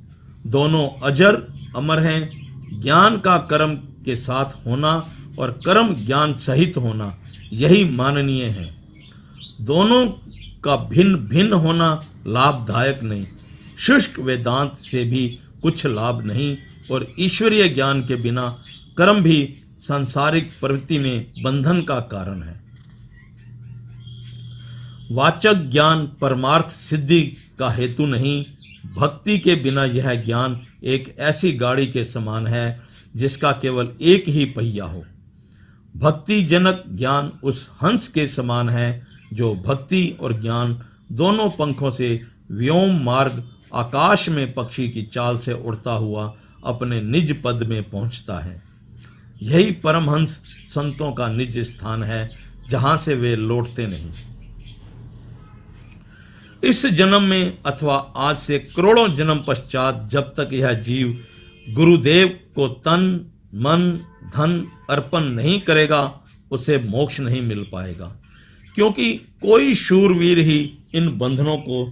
दोनों अजर अमर हैं। ज्ञान का कर्म के साथ होना और कर्म ज्ञान सहित होना यही माननीय है। दोनों का भिन्न भिन्न होना लाभदायक नहीं। शुष्क वेदांत से भी कुछ लाभ नहीं और ईश्वरीय ज्ञान के बिना कर्म भी सांसारिक प्रवृत्ति में बंधन का कारण है। वाचक ज्ञान परमार्थ सिद्धि का हेतु नहीं। भक्ति के बिना यह ज्ञान एक ऐसी गाड़ी के समान है जिसका केवल एक ही पहिया हो। भक्ति जनक ज्ञान उस हंस के समान है जो भक्ति और ज्ञान दोनों पंखों से व्योम मार्ग आकाश में पक्षी की चाल से उड़ता हुआ अपने निज पद में पहुंचता है। यही परमहंस संतों का निज स्थान है, जहां से वे लौटते नहीं। इस जन्म में अथवा आज से करोड़ों जन्म पश्चात जब तक यह जीव गुरुदेव को तन मन धन अर्पण नहीं करेगा, उसे मोक्ष नहीं मिल पाएगा, क्योंकि कोई शूरवीर ही इन बंधनों को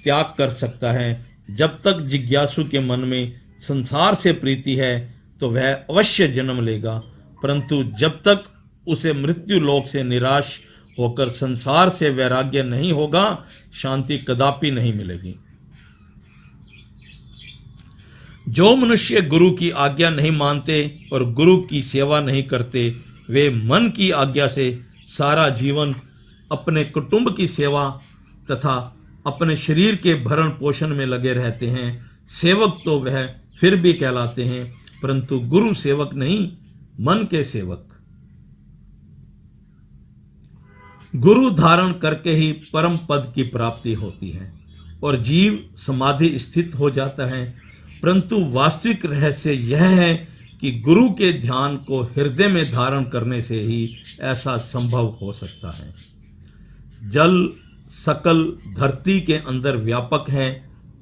त्याग कर सकता है। जब तक जिज्ञासु के मन में संसार से प्रीति है तो वह अवश्य जन्म लेगा, परंतु जब तक उसे मृत्यु लोक से निराश होकर संसार से वैराग्य नहीं होगा, शांति कदापि नहीं मिलेगी। जो मनुष्य गुरु की आज्ञा नहीं मानते और गुरु की सेवा नहीं करते, वे मन की आज्ञा से सारा जीवन अपने कुटुंब की सेवा तथा अपने शरीर के भरण पोषण में लगे रहते हैं। सेवक तो वह फिर भी कहलाते हैं, परंतु गुरु सेवक नहीं, मन के सेवक। गुरु धारण करके ही परम पद की प्राप्ति होती है और जीव समाधि स्थित हो जाता है, परंतु वास्तविक रहस्य यह है कि गुरु के ध्यान को हृदय में धारण करने से ही ऐसा संभव हो सकता है। जल सकल धरती के अंदर व्यापक है,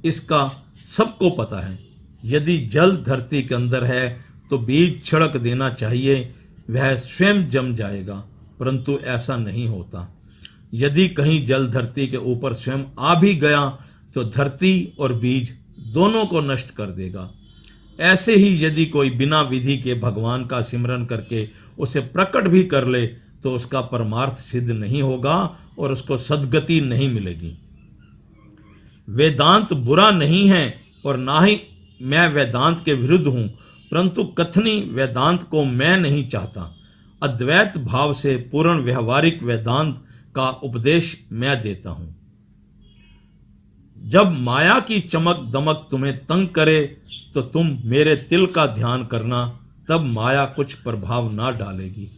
इसका सबको पता है। यदि जल धरती के अंदर है तो बीज छिड़क देना चाहिए, वह स्वयं जम जाएगा, परंतु ऐसा नहीं होता। यदि कहीं जल धरती के ऊपर स्वयं आ भी गया तो धरती और बीज दोनों को नष्ट कर देगा। ऐसे ही यदि कोई बिना विधि के भगवान का सिमरन करके उसे प्रकट भी कर ले तो उसका परमार्थ सिद्ध नहीं होगा और उसको सद्गति नहीं मिलेगी। वेदांत बुरा नहीं है और ना ही मैं वेदांत के विरुद्ध हूं, परंतु कथनी वेदांत को मैं नहीं चाहता। अद्वैत भाव से पूर्ण व्यवहारिक वेदांत का उपदेश मैं देता हूं। जब माया की चमक दमक तुम्हें तंग करे तो तुम मेरे तिल का ध्यान करना, तब माया कुछ प्रभाव ना डालेगी।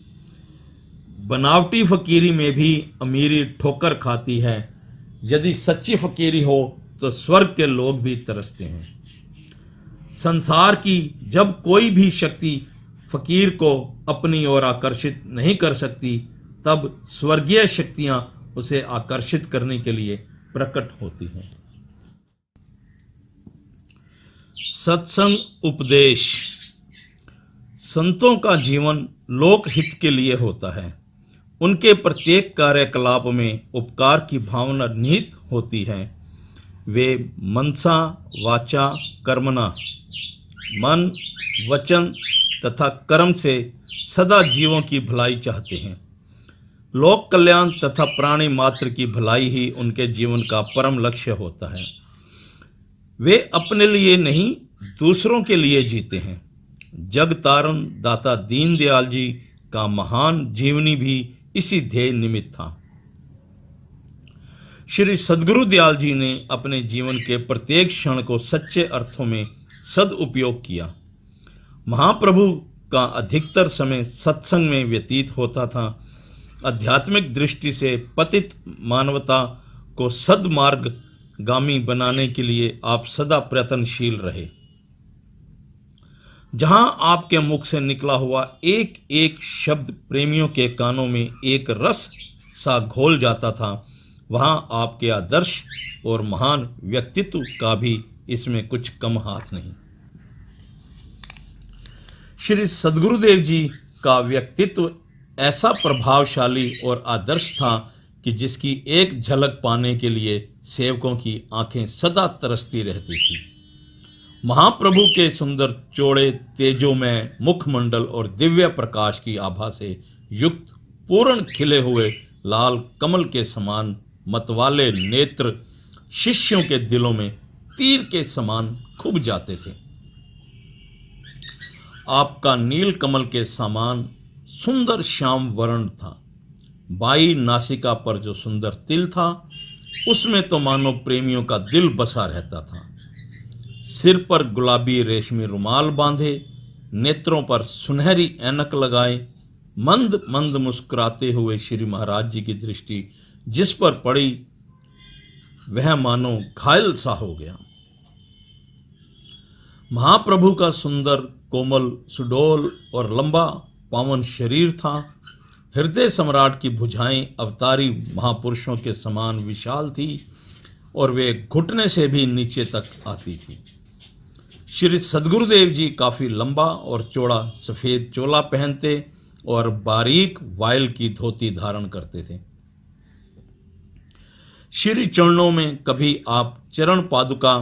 बनावटी फकीरी में भी अमीरी ठोकर खाती है। यदि सच्ची फकीरी हो तो स्वर्ग के लोग भी तरसते हैं। संसार की जब कोई भी शक्ति फकीर को अपनी ओर आकर्षित नहीं कर सकती, तब स्वर्गीय शक्तियां उसे आकर्षित करने के लिए प्रकट होती हैं। सत्संग उपदेश। संतों का जीवन लोक हित के लिए होता है। उनके प्रत्येक कार्यकलाप में उपकार की भावना निहित होती है। वे मनसा वाचा कर्मणा, मन वचन तथा कर्म से सदा जीवों की भलाई चाहते हैं। लोक कल्याण तथा प्राणी मात्र की भलाई ही उनके जीवन का परम लक्ष्य होता है। वे अपने लिए नहीं, दूसरों के लिए जीते हैं। जग तारण दाता दीनदयाल जी का महान जीवनी भी इसी ध्येय निमित्त था। श्री सद्गुरु दयाल जी ने अपने जीवन के प्रत्येक क्षण को सच्चे अर्थों में सदुपयोग किया। महाप्रभु का अधिकतर समय सत्संग में व्यतीत होता था। आध्यात्मिक दृष्टि से पतित मानवता को सद्मार्ग गामी बनाने के लिए आप सदा प्रयत्नशील रहे। जहां आपके मुख से निकला हुआ एक एक शब्द प्रेमियों के कानों में एक रस सा घोल जाता था, वहां आपके आदर्श और महान व्यक्तित्व का भी इसमें कुछ कम हाथ नहीं। श्री सद्गुरुदेव जी का व्यक्तित्व ऐसा प्रभावशाली और आदर्श था कि जिसकी एक झलक पाने के लिए सेवकों की आंखें सदा तरसती रहती थी। महाप्रभु के सुंदर चौड़े तेजोमय मुखमंडल और दिव्य प्रकाश की आभा से युक्त पूर्ण खिले हुए लाल कमल के समान मतवाले नेत्र शिष्यों के दिलों में तीर के समान खुब जाते थे। आपका नील कमल के समान सुंदर श्याम वर्ण था। बाई नासिका पर जो सुंदर तिल था, उसमें तो मानो प्रेमियों का दिल बसा रहता था। सिर पर गुलाबी रेशमी रुमाल बांधे, नेत्रों पर सुनहरी ऐनक लगाए, मंद मंद मुस्कुराते हुए श्री महाराज जी की दृष्टि जिस पर पड़ी, वह मानो घायल सा हो गया। महाप्रभु का सुंदर कोमल सुडोल और लंबा पावन शरीर था। हृदय सम्राट की भुजाएं अवतारी महापुरुषों के समान विशाल थी और वे घुटने से भी नीचे तक आती थी। श्री सद्गुरुदेव जी काफ़ी लंबा और चौड़ा सफ़ेद चोला पहनते और बारीक वायल की धोती धारण करते थे। श्री चरणों में कभी आप चरण पादुका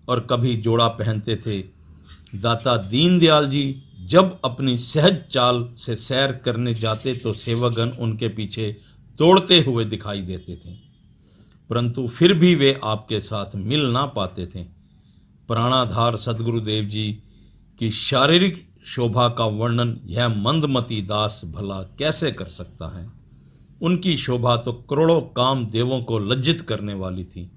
और कभी जोड़ा पहनते थे। दाता दीनदयाल जी जब अपनी सहज चाल से सैर करने जाते तो सेवकगण उनके पीछे दौड़ते हुए दिखाई देते थे, परंतु फिर भी वे आपके साथ मिल ना पाते थे। प्राणाधार सद्गुरुदेव जी की शारीरिक शोभा का वर्णन यह मंदमती दास भला कैसे कर सकता है। उनकी शोभा तो करोड़ों काम देवों को लज्जित करने वाली थी।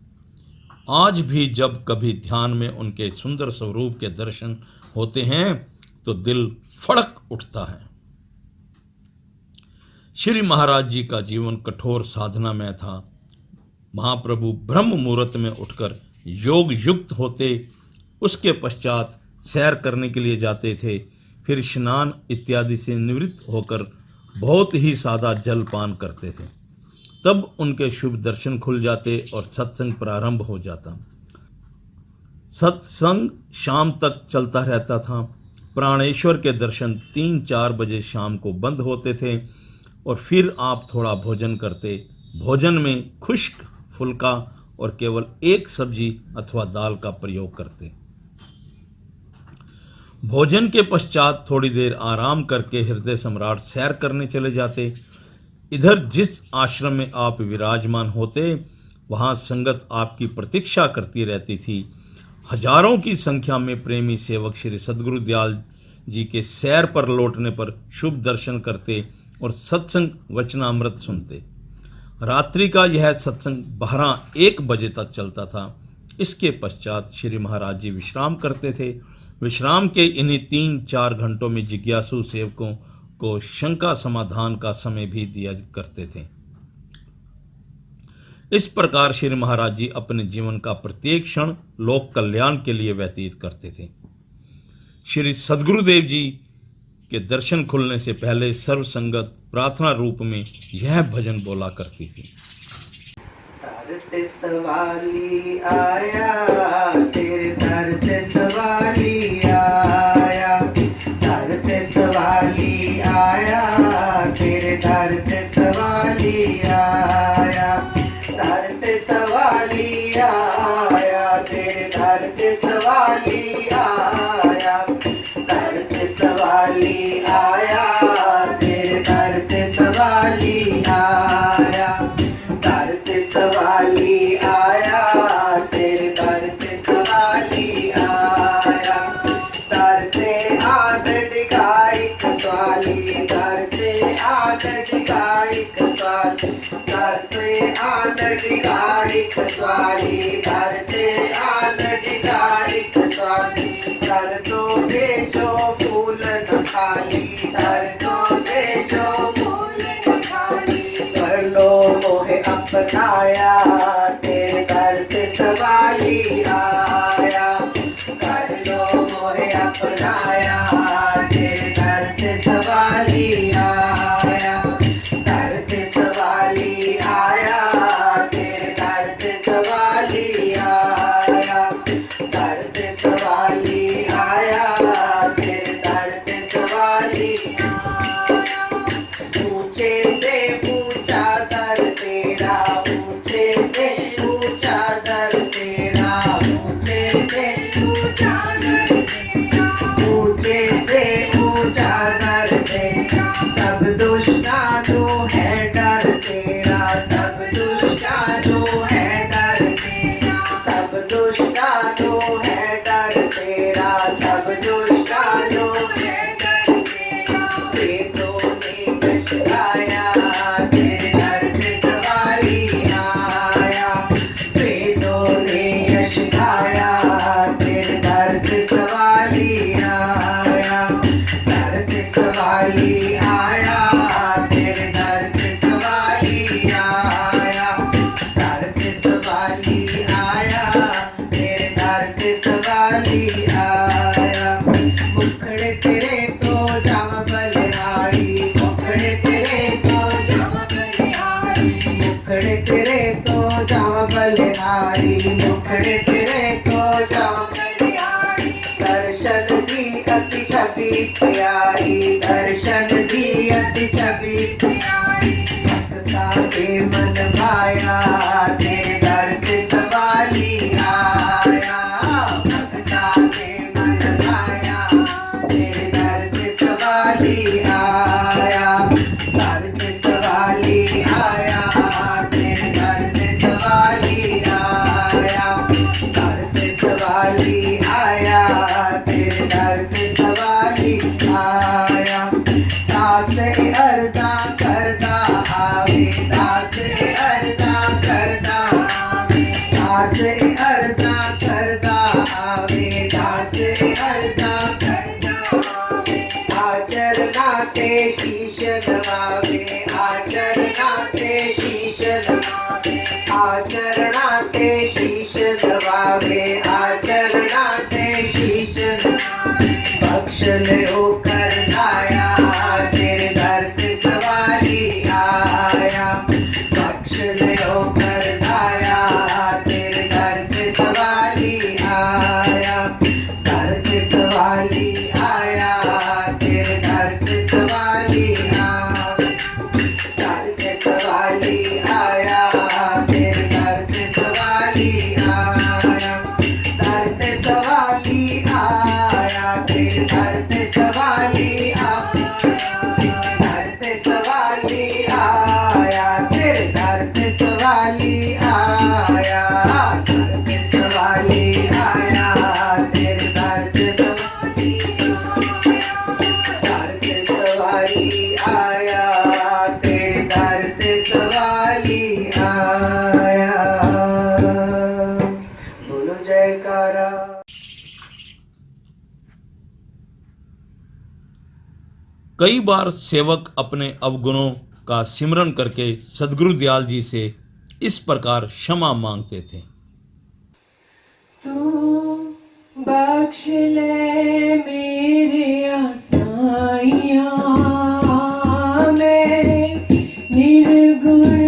आज भी जब कभी ध्यान में उनके सुंदर स्वरूप के दर्शन होते हैं तो दिल फड़क उठता है। श्री महाराज जी का जीवन कठोर साधना में था। महाप्रभु ब्रह्म मुहूर्त में उठकर योग युक्त होते, उसके पश्चात सैर करने के लिए जाते थे, फिर स्नान इत्यादि से निवृत्त होकर बहुत ही सादा जल पान करते थे। तब उनके शुभ दर्शन खुल जाते और सत्संग प्रारंभ हो जाता। सत्संग शाम तक चलता रहता था। प्राणेश्वर के दर्शन 3-4 बजे शाम को बंद होते थे और फिर आप थोड़ा भोजन करते। भोजन में खुश्क फुल्का और केवल एक सब्जी अथवा दाल का प्रयोग करते। भोजन के पश्चात थोड़ी देर आराम करके हृदय सम्राट सैर करने चले जाते। इधर जिस आश्रम में आप विराजमान होते वहाँ संगत आपकी प्रतीक्षा करती रहती थी। हजारों की संख्या में प्रेमी सेवक श्री सद्गुरुदयाल जी के सैर पर लौटने पर शुभ दर्शन करते और सत्संग वचनामृत सुनते। रात्रि का यह सत्संग 12-1 बजे तक चलता था। इसके पश्चात श्री महाराज जी विश्राम करते थे। विश्राम के इन्हीं 3-4 घंटों में जिज्ञासु सेवकों को शंका समाधान का समय भी दिया करते थे। इस प्रकार श्री महाराज जी अपने जीवन का प्रत्येक क्षण लोक कल्याण के लिए व्यतीत करते थे। श्री सद्गुरुदेव जी के दर्शन खुलने से पहले सर्व संगत प्रार्थना रूप में यह भजन बोला करती थी। तरते सवाली आया तेरे तरते सवाली आया, तरते सवाली आया तेरे तरते सवाली आया, तरते सवाली आया तेरे तरते सवाली आया, तरते सवाली आया तेरे तरते सवाली आया, तरते सवाली आया तेरे तरते सवाली आया, तरते आदत का एक सवाली, तरते आदत का एक सवाल, तरते आदत का एक सवाली, तरते आदत का एक सवाल, कर दो भेजो फूल न खाली, कर दो भेजो फूल न खाली, कर लो मोहे अपनाया तेरे करते सवाली आया, कर लो मोहे अपनाया तेरे करते सवाली आया, करते सवाली आया तेरे करते सवाली आया, करते सवाली आया तेरे करते सवाली आया, ऊंचे से ऊंचा दर तेरा, ऊंचे से ऊंचा दर तेरा, ऊंचे से ऊंचा दर तेरा, ऊंचे से ऊंचा दर तेरा, सब दुष्टानों है डर तेरा, सब दुष्टानों है डर तेरा, सब दुष्टानों है डर तेरा, सब दुष्टानों है डर तेरा, वेदों ने यश गाया तेरे दर पे सवाली आया, वेदों ने यश गाया तेरे दर पे सवाली आया, दर पे सवाली आया तेरे दर पे सवाली आया, दर बलिहारी मुखड़े तेरे को जाऊं बलिहारी दर्शन दी अति छवि प्यारी दर्शन दी अति छवि प्यारी भक्ता के मन भाया तेरे दर पे सवाली आया भक्ता के मन भाया तेरे दर पे सवाली आया दर पे सवाली आया तेरे दर पे सवाली आया दर पे सवाली आया तेरे दर पे सवाली आया दास अर्जा करता आवे दास अर्जा करता आवे दास अर्जा करता आवे दास अर्जा करता आवे आचरणाते शीश नवावे आचरणाते शीश नवावे आचरणाते शीश नवावे आचरणाते शीश नवावे बख्श लो कर लाया तेरे दर पे सवाली आया बख्श लो कर लाया तेरे दर पे सवाली आया दर पे सवाली आया तेरे दर पे सवाली आया दर पे सवाली आया तेरे दर पे सवाली आया दर पे सवाली आया तेरे दर पे सवाली आया दर पे सवाली आया तेरे दर पे सवाली आया दर पे सवाली आया तेरे दर पे सवाली दर पे सवाली आया तेरे दर पे सवाली आया बोलो जयकारा कई बार सेवक अपने अवगुणों का सिमरन करके सदगुरु दयाल जी से इस प्रकार क्षमा मांगते थे। तू बख्श ले मेरे आसाइयाँ मैं निर्गुण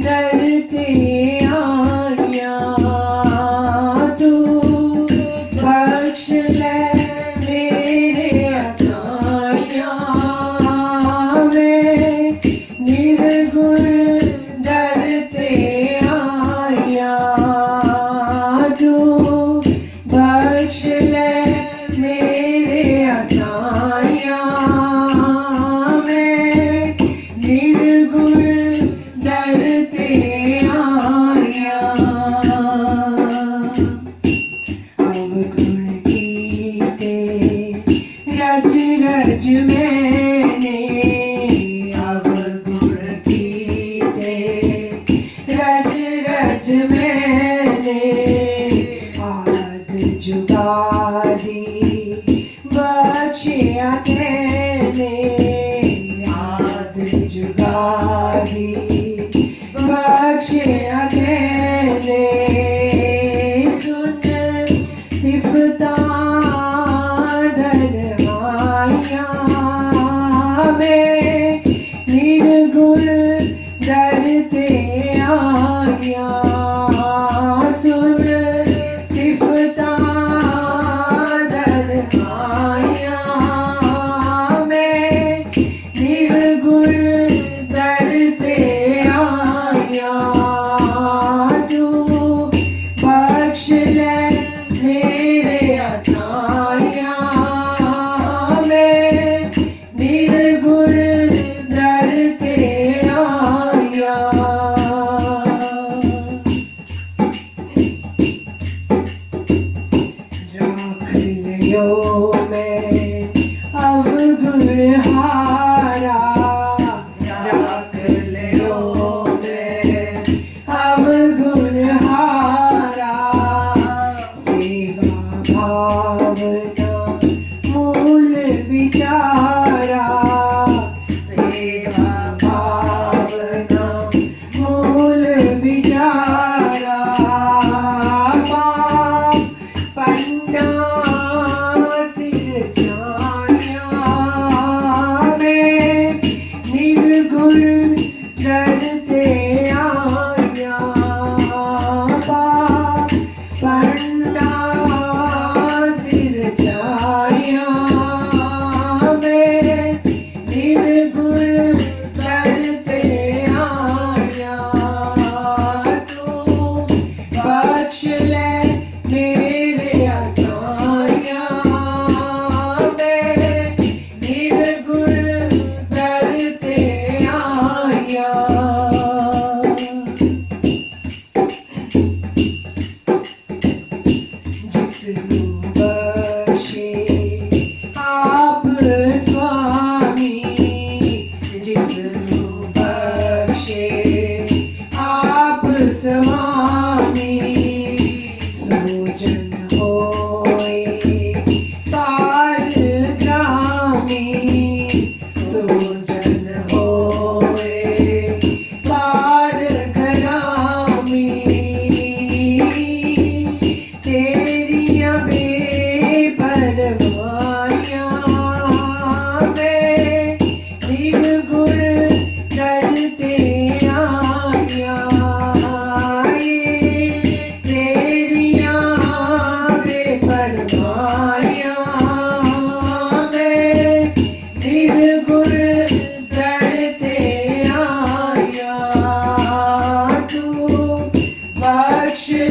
दर ते आया तू बख्श ले मेरे आसाइयाँ मैं निर्गुण दर ते आया तू बख्श ले मेरे आसाइयाँ मैं निर्गुण दर ते आया अवगुण कीते रज रज मैंने अवगुण कीते रज रज मैंने आद जुगादी बख्शिया तेने आद जुगादी बख्शिया तेने सुन सिफता धरवाइया में निर्गुण दर ते आया सुन सिफता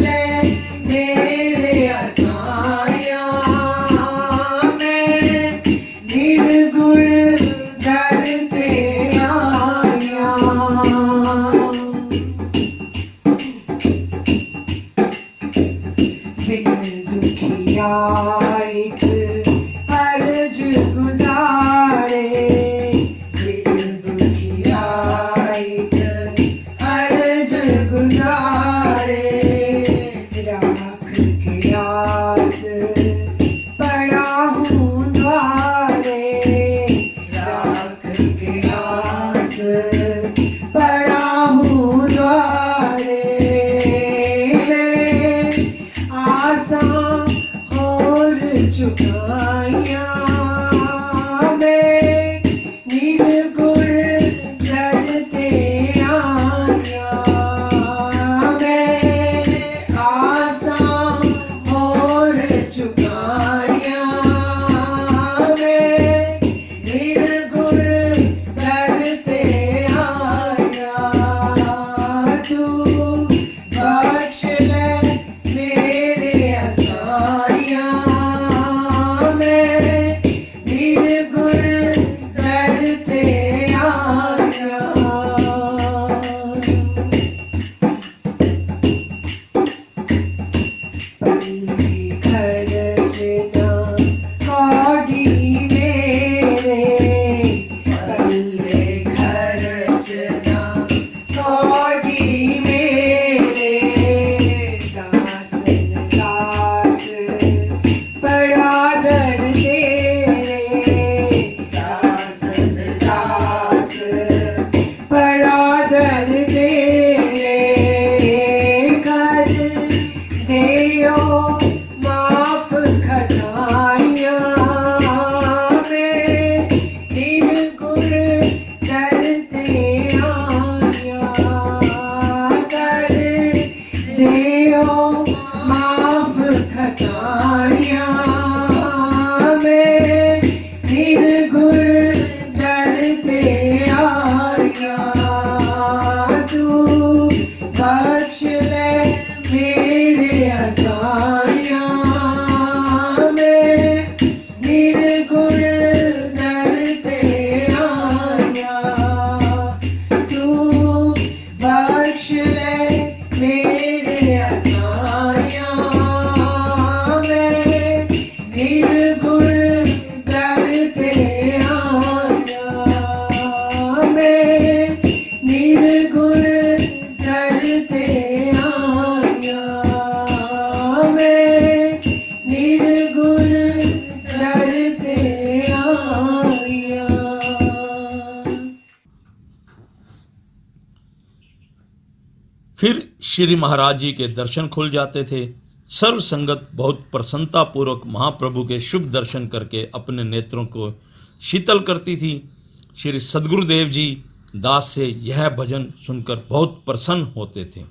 ले मेरे असाया मैं निर्गुण दर ते आया बिन दुखिया एक अर्ज गुजारे बिन दुखिया एक अर्ज गुजारे राख के आस पड़ा हूँ द्वारे राख के आस पड़ा हूँ द्वारे मैं आसा और चुकाया मैं निर्गुण दर ते आया मैं आसा और चुकाया मैं निर्गुण दर ते आया तू बख्श ले मेरे असाया मैं निर्गुण दर ते आया पल्ले खर्चना कौड़ी मेरे पल्ले खर्चना कौड़ी मेरे दासन दास पड़ा दर तेरे दासन दास पड़ा दर तेरे कर देओ माफ खटाइया मैं निर्गुण दर ते आया कर देओ माफ खटाइया मैं निर्गुण दर ते आया तू बख्श ले मेरे असाया मैं निर्गुण दर ते आया तू बख्श ले मेरे असाया मैं निर्गुण दर ते आया मैं निर्गुण दर ते आया मैं निर्गुण दर ते आया फिर श्री महाराज जी के दर्शन खुल जाते थे। सर्व संगत बहुत प्रसन्नता पूर्वक महाप्रभु के शुभ दर्शन करके अपने नेत्रों को शीतल करती थी। श्री सद्गुरुदेव जी दास से यह भजन सुनकर बहुत प्रसन्न होते थे।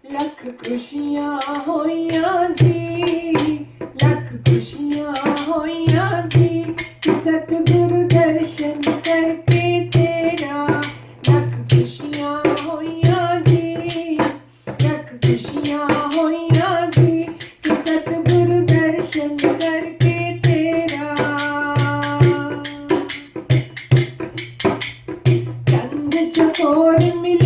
लख खुशियां होइयां जी लख खुशियां होइयां जी सतगुरु दर्शन करके तेरा लख खुशियां होइयां जी लख खुशियां होइयां जी सतगुरु दर्शन करके तेरा चंद चकोर मिल